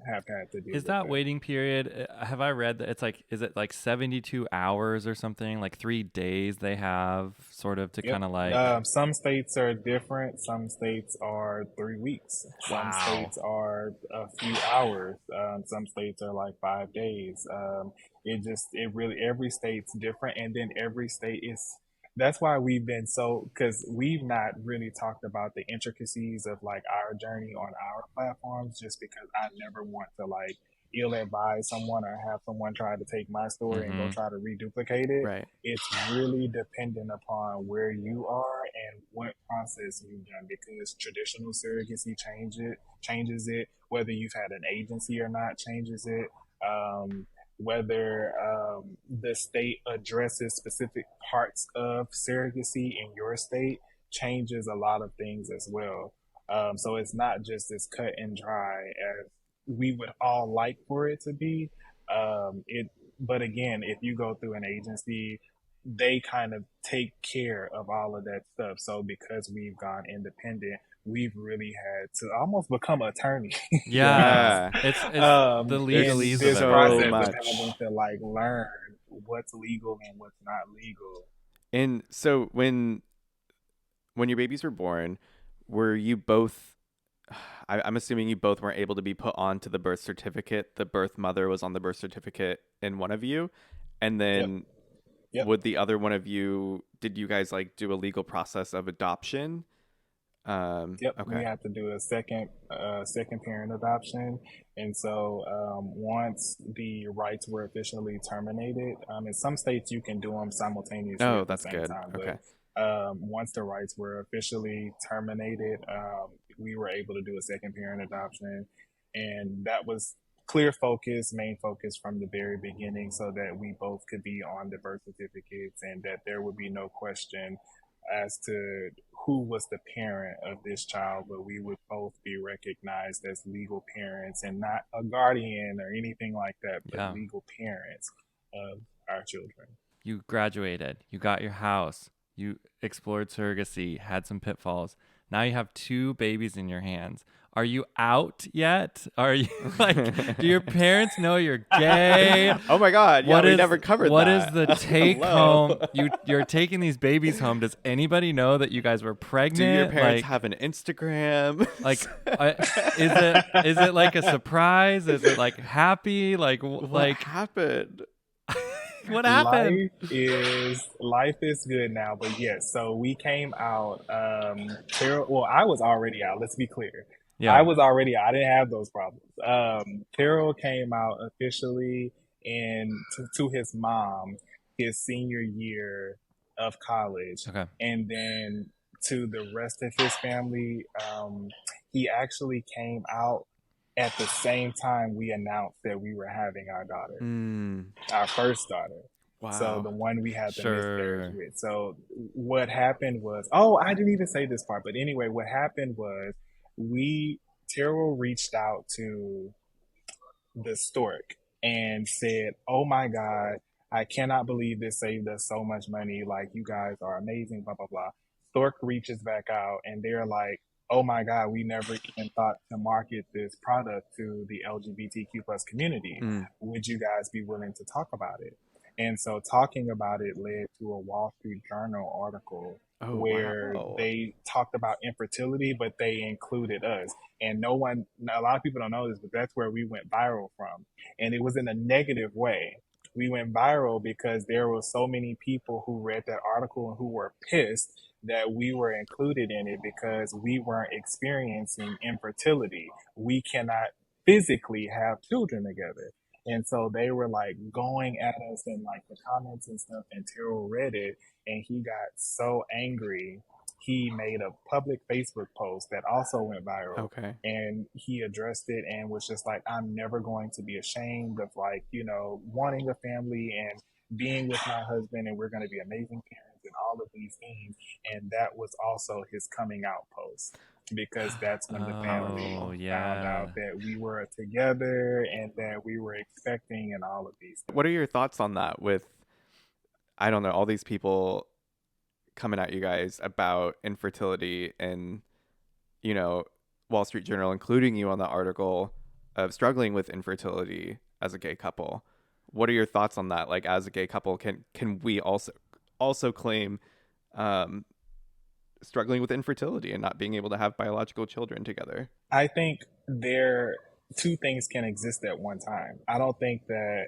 have had to deal Is with that that. waiting period? Have I read that it's like, is it like 72 hours or something? Like 3 days they have sort of to Yep. kind of like, Some states are different. Some states are 3 weeks. Some wow. states are a few hours. Some states are like 5 days. It really, every state's different. And then every state is, that's why we've been so, because we've not really talked about the intricacies of like our journey on our platforms, just because I never want to like ill advise someone or have someone try to take my story and go Mm-hmm. try to reduplicate it. Right. It's really dependent upon where you are and what process you've done, because traditional surrogacy changes it, whether you've had an agency or not changes it, whether the state addresses specific parts of surrogacy in your state changes a lot of things as well. So it's not just as cut and dry as we would all like for it to be. But again, if you go through an agency, they kind of take care of all of that stuff. So because we've gone independent, we've really had to almost become attorneys. Yeah. Yeah. It's the There's In legalese of this so everything. process of much. having to like learn what's legal and what's not legal. And so when your babies were born, were you both I'm assuming you both weren't able to be put onto the birth certificate. The birth mother was on the birth certificate in one of you. And Yep. then Yep. would the other one of you, did you guys like do a legal process of adoption? Yep, we Okay. have to do a second parent adoption, and so once the rights were officially terminated, in some states you can do them simultaneously Oh, at the that's same good. time, Okay. but once the rights were officially terminated, we were able to do a second parent adoption, and that was main focus from the very beginning, so that we both could be on the birth certificates and that there would be no question as to who was the parent of this child, but we would both be recognized as legal parents and not a guardian or anything like that, but Yeah. legal parents of our children. You graduated, you got your house, you explored surrogacy, had some pitfalls. Now you have 2 babies in your hands. Are you out yet? Are you like, do your parents know you're gay? Oh my God. Yeah, we never covered what that. is the take Hello. home? You're taking these babies home. Does anybody know that you guys were Do your pregnant? parents Like, have an Instagram? is it like a surprise? Is it like happy? Like What happened? what happened? Life is good now, but yes. So we came out. Well, I was already out. Let's be clear. I Yeah. was already out. I didn't have those problems. Terrell came out officially to his mom his senior year of college, Okay. and then to the rest of his family, he actually came out at the same time we announced that we were having our daughter, our first daughter. So Wow. the one we had the miscarriage Sure. with. So what happened was, oh, I didn't even say this part, but anyway, what happened was we Terrell reached out to the stork and said, "Oh my God, I cannot believe this saved us so much money. Like, you guys are amazing, blah, blah, blah." Stork reaches back out and they're like, "Oh my God, we never even thought to market this product to the LGBTQ plus community. Would you guys be willing to talk about it?" And so talking about it led to a Wall Street Journal article Oh, where wow. they talked about infertility, but they included us. And a lot of people don't know this, but that's where we went viral from. And it was in a negative way. We went viral because there were so many people who read that article and who were pissed that we were included in it because we weren't experiencing infertility. We cannot physically have children together. And so they were like going at us in like the comments and stuff, and Terrell read it and he got so angry. He made a public Facebook post that also went viral, Okay. and he addressed it and was just like, I'm never going to be ashamed of, like, wanting a family and being with my husband, and we're going to be amazing parents and all of these things. And that was also his coming out post, because that's when the family Oh, found yeah. out that we were together and that we were expecting and all of these things. What are your thoughts on that with, I don't know, all these people coming at you guys about infertility and, Wall Street Journal including you on the article of struggling with infertility as a gay couple? What are your thoughts on that? Like, as a gay couple, can we also claim struggling with infertility and not being able to have biological children together? I think two things can exist at one time. I don't think that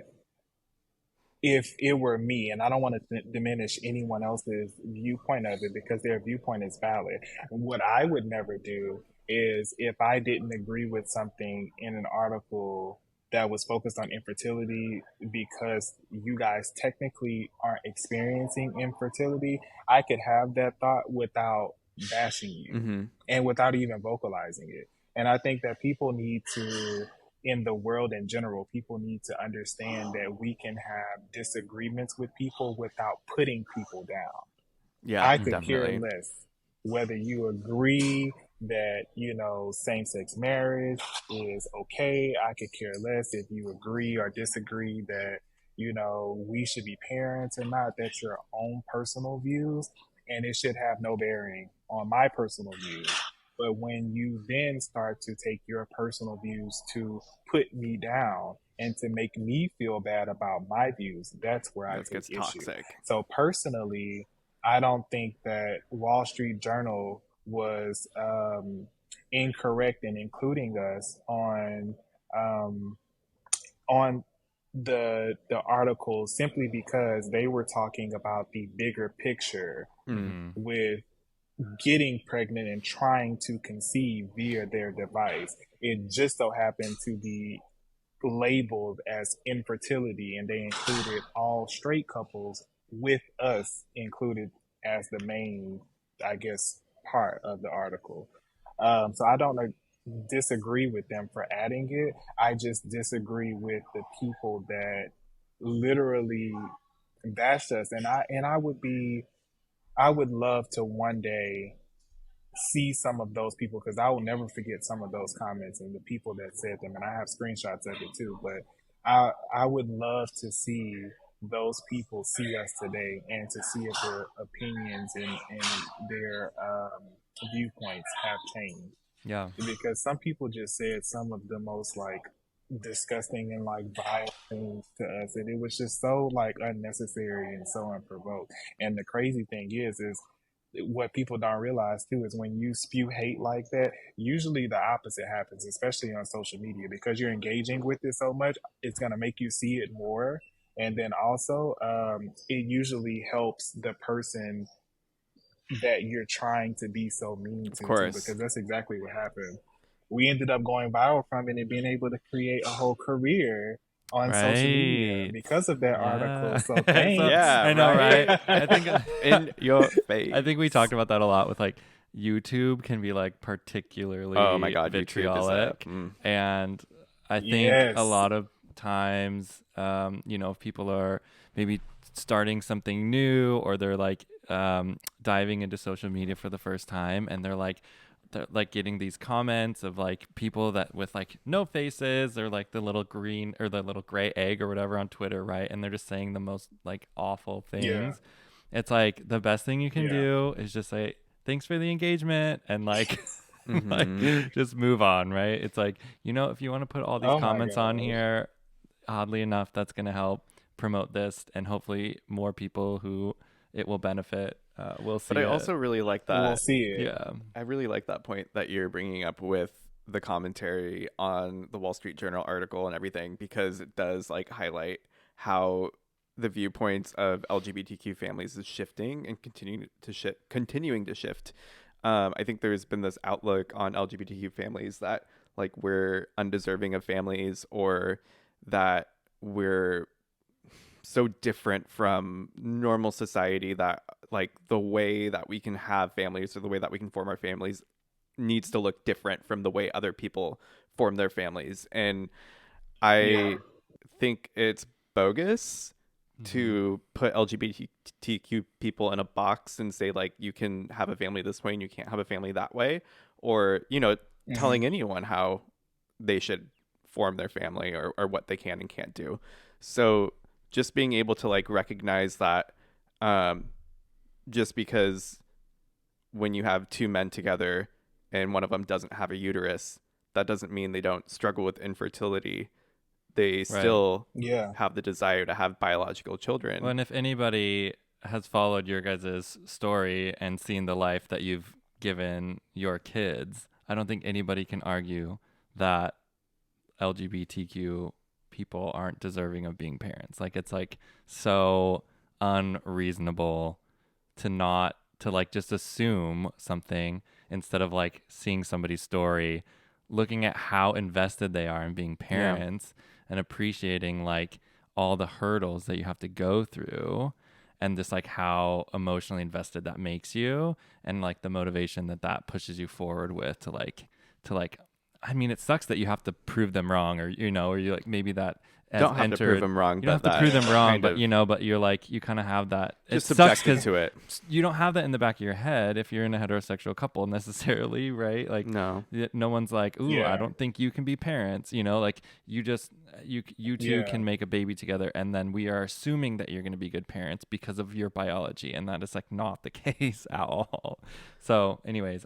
if it were me, and I don't want to diminish anyone else's viewpoint of it because their viewpoint is valid. What I would never do is, if I didn't agree with something in an article that was focused on infertility because you guys technically aren't experiencing infertility, I could have that thought without bashing you Mm-hmm. and without even vocalizing it. And I think that people need to, in the world in general, people need to understand that we can have disagreements with people without putting people down. Yeah, I could care definitely. less whether you agree that, same sex marriage is okay. I could care less if you agree or disagree that, we should be parents or not. That's your own personal views, and it should have no bearing on my personal views. But when you then start to take your personal views to put me down and to make me feel bad about my views, that's where I That take gets issue. toxic. So personally, I don't think that Wall Street Journal was incorrect in including us um, on the article, simply because they were talking about the bigger picture Mm. Mm-hmm. with getting pregnant and trying to conceive via their device. It just so happened to be labeled as infertility, and they included all straight couples, with us included as the main, I guess, part of the article. So I don't disagree with them for adding it. I just disagree with the people that literally bashed us, and I would love to one day see some of those people, because I will never forget some of those comments and the people that said them, and I have screenshots of it too. But I would love to see those people see us today and to see if their opinions and their viewpoints have changed, Yeah. because some people just said some of the most like disgusting and like vile things to us, and it was just so like unnecessary and so unprovoked. And the crazy thing is what people don't realize too is, when you spew hate like that, usually the opposite happens, especially on social media, because you're engaging with it so much. It's going to make you see it more, and then also it usually helps the person that you're trying to be so mean Of to too, course. because that's exactly what happened. We ended up going viral from it and being able to create a whole career on social media Right. because of that article. Yeah. So So, thanks. Yeah, I know, right? I think In your face. I think we talked about that a lot with like YouTube can be like particularly Oh my God, YouTube is vitriolic. And I think a Yes. lot of times, if people are maybe starting something new, or they're like diving into social media for the first time, and they're like getting these comments of like people that with like no faces, or like the little green or the little gray egg or whatever on Twitter, right? And they're just saying the most like awful things. Yeah. It's like the best thing you can Yeah. do is just say thanks for the engagement, and like like Mhm. just move on, right? It's like, if you want to put all these Oh my comments on gosh. here, oddly enough, that's going to help promote this, and hopefully more people who it will benefit will see But I it. also really like We'll that. see it. Yeah. I really like that point that you're bringing up with the commentary on the Wall Street Journal article and everything, because it does like highlight how the viewpoints of LGBTQ families is shifting and continuing to shift. I think there's been this outlook on LGBTQ families that like we're undeserving of families, or that we're so different from normal society that like the way that we can have families or the way that we can form our families needs to look different from the way other people form their families. And Yeah. I think it's bogus Mm-hmm. to put LGBTQ people in a box and say like you can have a family this way and you can't have a family that way, or Hmm. telling anyone how they should form their family, or what they can and can't do. So just being able to like recognize that, um, just because when you have two men together and one of them doesn't have a uterus, that doesn't mean they don't struggle with infertility. They Right. still Yeah. have the desire to have biological Well, children. and if anybody has followed your guys' story and seen the life that you've given your kids, I don't think anybody can argue that LGBTQ people aren't deserving of being parents. Like it's like so unreasonable to not to like just assume something instead of like seeing somebody's story, looking at how invested they are in being Yeah. parents and appreciating like all the hurdles that you have to go through and just like how emotionally invested that makes you and like the motivation that that pushes you forward with to like I mean it sucks that you have to prove them wrong or or you like maybe that has Don't have to prove entered them wrong, you don't have but to prove that them Yeah. wrong kind but of but you're like you kind of have that it just sucks subjected because to it. you don't have that in the back of your head if you're in a heterosexual couple necessarily, right? Like No. no one's like, "Ooh, I Yeah. don't think you can be parents," like you just you two Yeah. can make a baby together and then we are assuming that you're going to be good parents because of your biology and that is like not the case at all. So, anyways,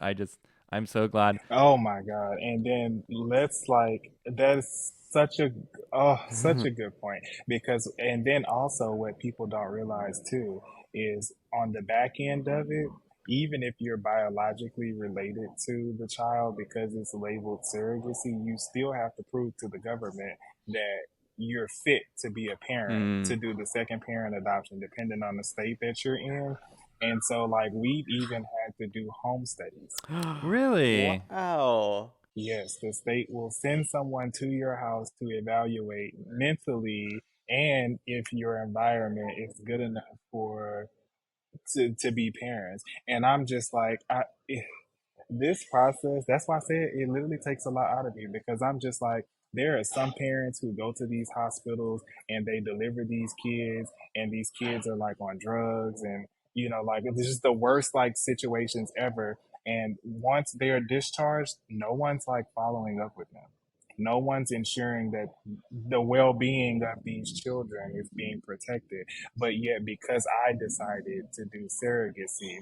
I'm so glad. Oh my God. And then let's like that's such a good point because and then also what people don't realize too is on the back end of it, even if you're biologically related to the child because it's labeled surrogacy, you still have to prove to the government that you're fit to be a parent to Mm. do the second parent adoption depending on the state that you're in. And so like we've even had to do home studies. Really? Wow. Yes, the state will send someone to your house to evaluate mentally and if your environment is good enough for to be parents. And I'm just like, this process, that's why I said it literally takes a lot out of me because I'm just like, there are some parents who go to these hospitals and they deliver these kids, and these kids are like on drugs and, like it's just the worst like situations ever. And once they're discharged, no one's like following up with them. No one's ensuring that the well being of these children is being protected. But yet, because I decided to do surrogacy,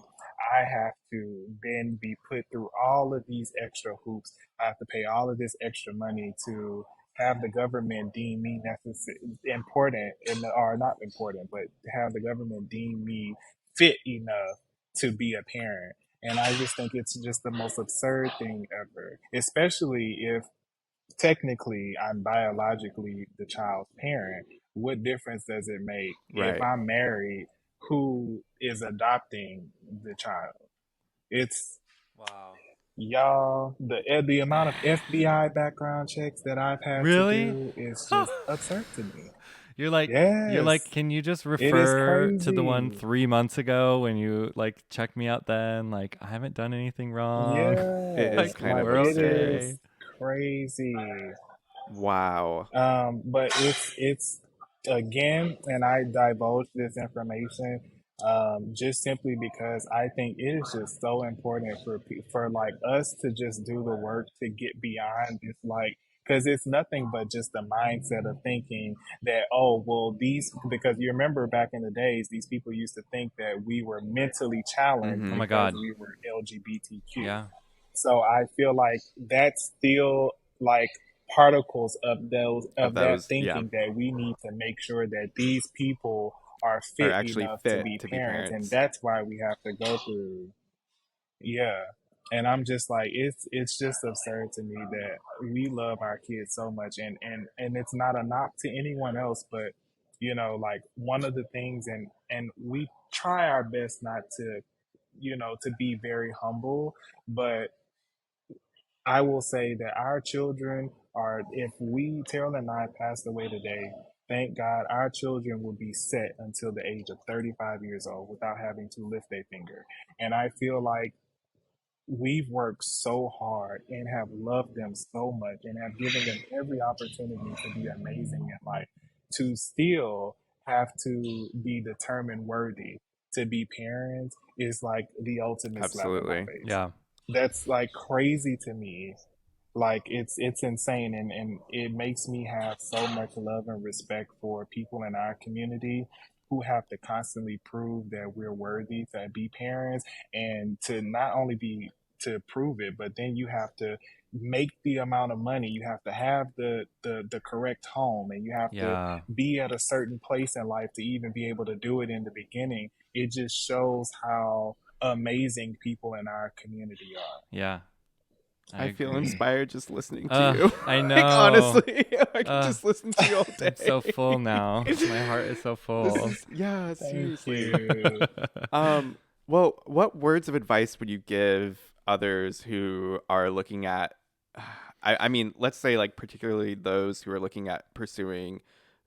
I have to then be put through all of these extra hoops. I have to pay all of this extra money to have the government deem me necessary, important, or not important, but have the government deem me fit enough to be a parent. And I just think it's just the most absurd thing ever, especially if technically I'm biologically the child's parent. What difference does it make if Right. I'm married? Who is adopting the child? It's Wow. y'all. The amount of FBI background checks that I've had to Really? do is just absurd to me. You're like, Yes, can you just it is refer to the one crazy. 3 months ago when you like checked me out then? Like, I haven't done anything wrong. It is Yes, Like, kind of like we're it absurd. okay. is crazy. Wow. But it's again, and I divulge this information just simply because I think it is just so important for like us to just do the work to get beyond this, like because it's nothing but just the mindset of thinking that oh well these because you remember back in the days these people used to think that we were mentally challenged Oh Mm-hmm. my because God. we were LGBTQ. Yeah. So I feel like that's still like particles of those Of of that those, yeah, thinking that we need to make sure that these people are are fit actually enough to fit be to be parents, and parents. that's why we have to go through. Yeah. And I'm just like it's just absurd to me that we love our kids so much, and it's not a knock to anyone else, but like one of the things, and we try our best not to, to be very humble, but I will say that our children are, if we, Terrell and I, passed away today, thank God our children will be set until the age of 35 years old without having to lift a finger. And I feel like we've worked so hard and have loved them so much and have given them every opportunity to be amazing in life, to still have to be determined worthy to be parents is like the ultimate slap in my Absolutely. face. Yeah. That's like crazy to me. Like it's insane, and it makes me have so much love and respect for people in our community who have to constantly prove that we're worthy to be parents, and to not only be to prove it, but then you have to make the amount of money, you have to have the correct home, and you have to Yeah. be at a certain place in life to even be able to do it in the beginning. It just shows how amazing people in our community are. Yeah. I I feel agree. inspired just listening to you. I know. Like, honestly, I can Uh, just listen to you all day. I'm so full now. My heart is so full. This is, yeah, Thank seriously. you. Well, what words of advice would you give others who are looking at, I mean, let's say like particularly those who are looking at pursuing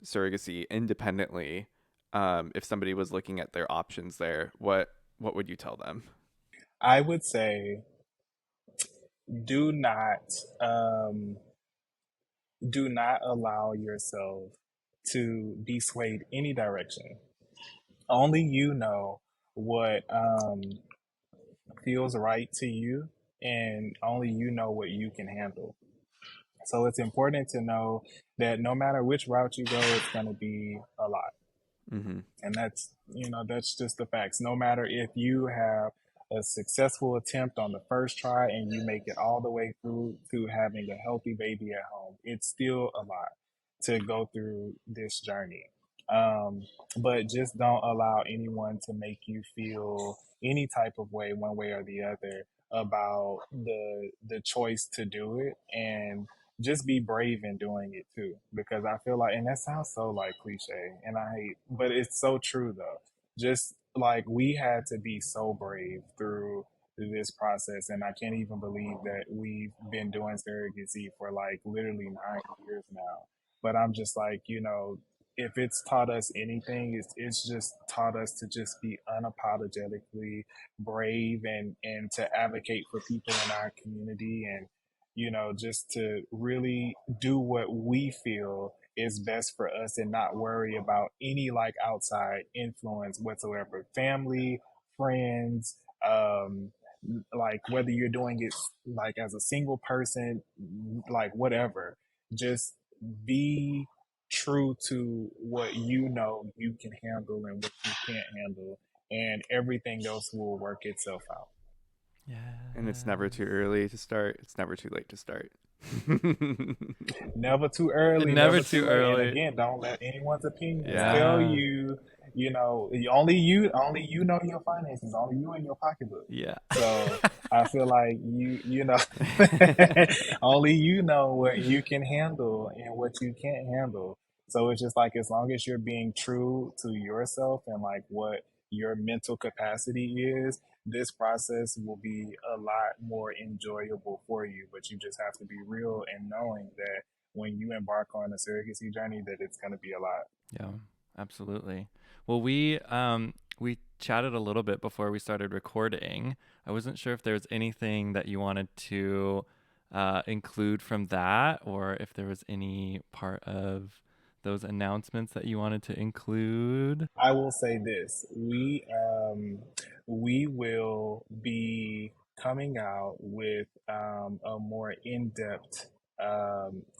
surrogacy independently? If somebody was looking at their options there, what would you tell them? I would say do not um, do not allow yourself to be swayed any direction. Only you know what feels right to you, and only you know what you can handle. So it's important to know that no matter which route you go, it's going to be a lot. Mm-hmm. And that's just the facts. No matter if you have a successful attempt on the first try and you make it all the way through to having a healthy baby at home, it's still a lot to go through this journey. um, but just don't allow anyone to make you feel any type of way, one way or the other, about the choice to do it, and just be brave in doing it too, because I feel like, and that sounds so like cliche, and I hate, but it's so true though. Just like we had to be so brave through this process, and I can't even believe that we've been doing surrogacy for like literally 9 years now. But I'm just like, if it's taught us anything, it's just taught us to just be unapologetically brave, and to advocate for people in our community, and just to really do what we feel is best for us, and not worry about any like outside influence whatsoever, family, friends, like whether you're doing it like as a single person, like whatever. Just be true to what you know you can handle and what you can't handle, and everything else will work itself out. Yeah. And it's never too early to start. It's never too late to start. Never too early, Never never too too late. And early. again, don't let anyone's opinions tell Yeah. you, only you know your finances, only you and your pocketbook. Yeah. So I feel like only you know what you can handle and what you can't handle. So it's just like, as long as you're being true to yourself and like what your mental capacity is, this process will be a lot more enjoyable for you. But you just have to be real and knowing that when you embark on a surrogacy journey, that it's going to be a lot. Yeah, absolutely. Well, we chatted a little bit before we started recording. I wasn't sure if there was anything that you wanted to include from that, or if there was any part of those announcements that you wanted to include. I will say this: we will be coming out with a more in depth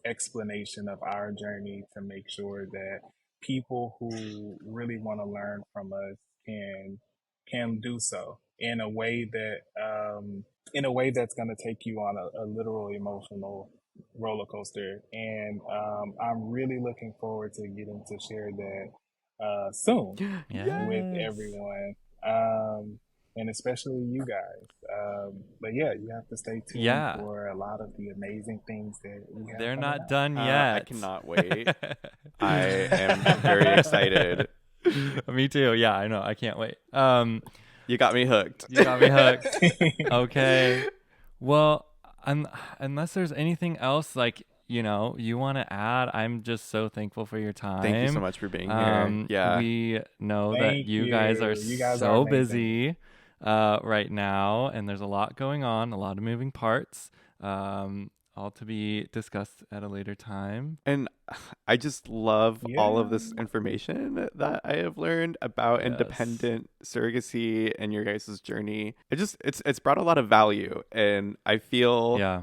explanation of our journey, to make sure that people who really want to learn from us can do so in a way that's going to take you on a literal emotional roller coaster. And I'm really looking forward to getting to share that soon with Yes. everyone, and especially you guys. But yeah, you have to stay tuned Yeah. for a lot of the amazing things that we have They're coming not out. done yet. I cannot wait. I am very excited. Me too. Yeah, I know. I can't wait. You got me hooked. You got me hooked. Okay. Well, unless there's anything else like, you want to add, I'm just so thankful for your time. Thank you so much for being here. Yeah. We know that Thank you guys are you. You guys are so amazing. busy right now, and there's a lot going on, a lot of moving parts, all to be discussed at a later time. And I just love all of this Yeah. information that I have learned about Yes. independent surrogacy and your guys' journey. It's brought a lot of value, and I feel Yeah.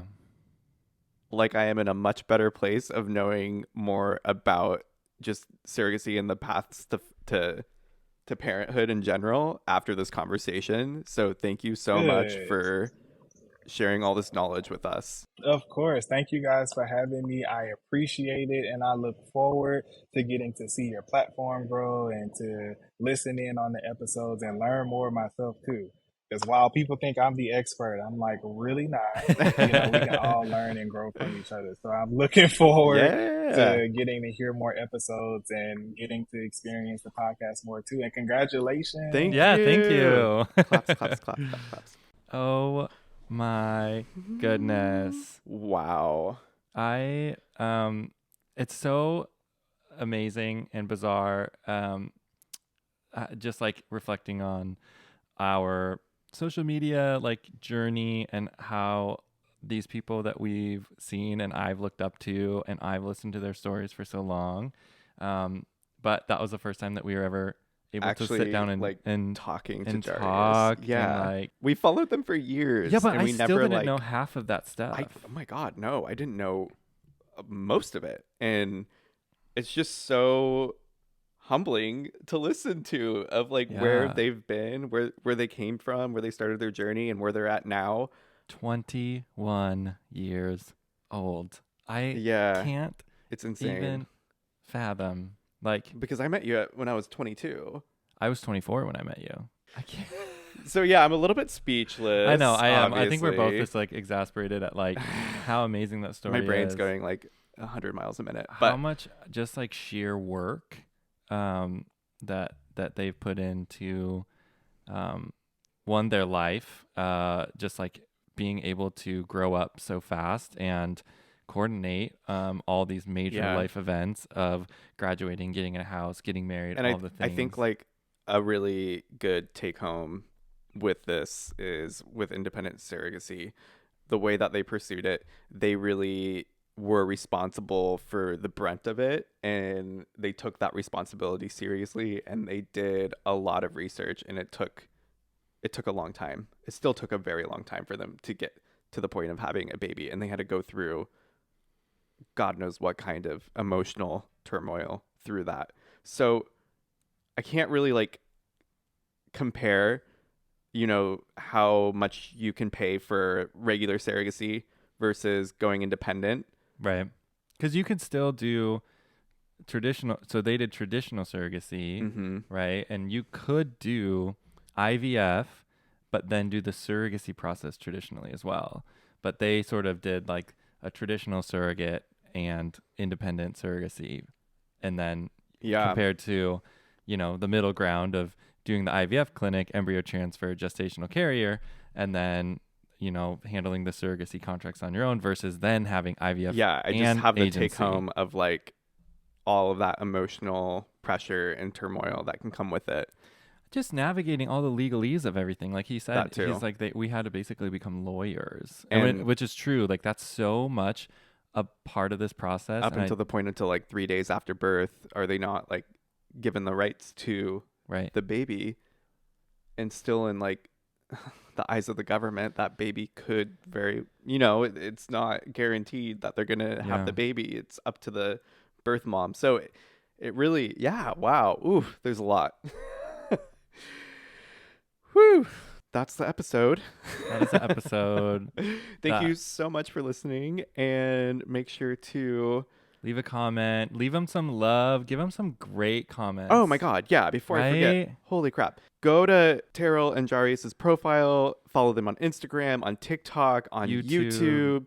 like I am in a much better place of knowing more about just surrogacy and the paths to parenthood in general after this conversation. So thank you so much Good. for sharing all this knowledge with us. Of course. Thank you guys for having me. I appreciate it. And I look forward to getting to see your platform grow and to listen in on the episodes and learn more myself too. Because while people think I'm the expert, I'm like, really not. We can all learn and grow from each other. So I'm looking forward to getting to hear more episodes and getting to experience the podcast more too. And congratulations. Thank Yeah, you. thank you. Claps, claps, claps, claps, claps. Oh my goodness. Wow. It's so amazing and bizarre. Just like reflecting on our social media like journey and how these people that we've seen and I've looked up to and I've listened to their stories for so long. But that was the first time that we were ever able to sit down and talking to and Jarius. talk. Yeah. And we followed them for years. Yeah, but and I we still never, didn't know half of that stuff. Oh my God, no, I didn't know most of it. And it's just so humbling to listen to of where they've been, where they came from, where they started their journey, and where they're at now. 21 years old. I can't it's insane. even fathom. Because I met you when I was 22. I was 24 when I met you. I can't. So yeah, I'm a little bit speechless. I know, I am. I think we're both obviously. just exexasperated at how amazing that story is. My brain's going 100 miles a minute. How much just sheer work that they've put into one, their life, just being able to grow up so fast and coordinate all these major life events of graduating, getting a house, getting married, and all the things. I think a really good take home with this is with independent surrogacy, the way that they pursued it, they really were responsible for the brunt of it, and they took that responsibility seriously, and they did a lot of research, and it took a long time. It still took a very long time for them to get to the point of having a baby, and they had to go through God knows what kind of emotional turmoil through that. So I can't really compare, how much you can pay for regular surrogacy versus going independent. Right. Because you could still do traditional. So they did traditional surrogacy, right? And you could do IVF, but then do the surrogacy process traditionally as well. But they sort of did a traditional surrogate and independent surrogacy. And then compared to, the middle ground of doing the IVF clinic, embryo transfer, gestational carrier, and then handling the surrogacy contracts on your own versus then having IVF. Yeah, I just and have the agency. take home of all of that emotional pressure and turmoil that can come with it. Just navigating all the legalese of everything. Like he said, That too. he's we had to basically become lawyers, And which is true. That's so much a part of this process. Up until the point until 3 days after birth, are they not given the rights to the baby? And still in the eyes of the government, that baby could it's not guaranteed that they're gonna have the baby. It's up to the birth mom. So it really, wow. Ooh, there's a lot. Whew. That's the episode. That is the episode. Thank you so much for listening, and make sure to leave a comment, leave them some love, give them some great comments. Oh my God. Yeah. Before I forget, holy crap. Go to Terrell and Jarius' profile, follow them on Instagram, on TikTok, on YouTube.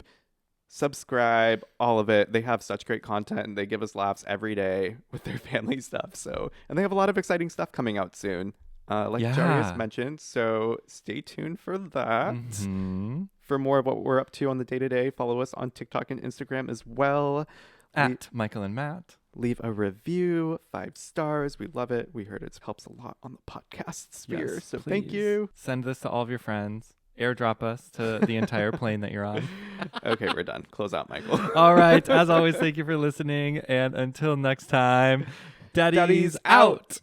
subscribe, all of it. They have such great content and they give us laughs every day with their family stuff. So, and they have a lot of exciting stuff coming out soon, like Jarius mentioned. So stay tuned for that. For more of what we're up to on the day-to-day, follow us on TikTok and Instagram as well. At Michael and Matt. Leave a review, 5 stars. We love it. We heard it helps a lot on the podcast sphere. Yes, so please. thank you. Send this to all of your friends. Airdrop us to the entire plane that you're on. Okay, we're done. Close out, Michael. All right. As always, thank you for listening. And until next time, Daddy's out.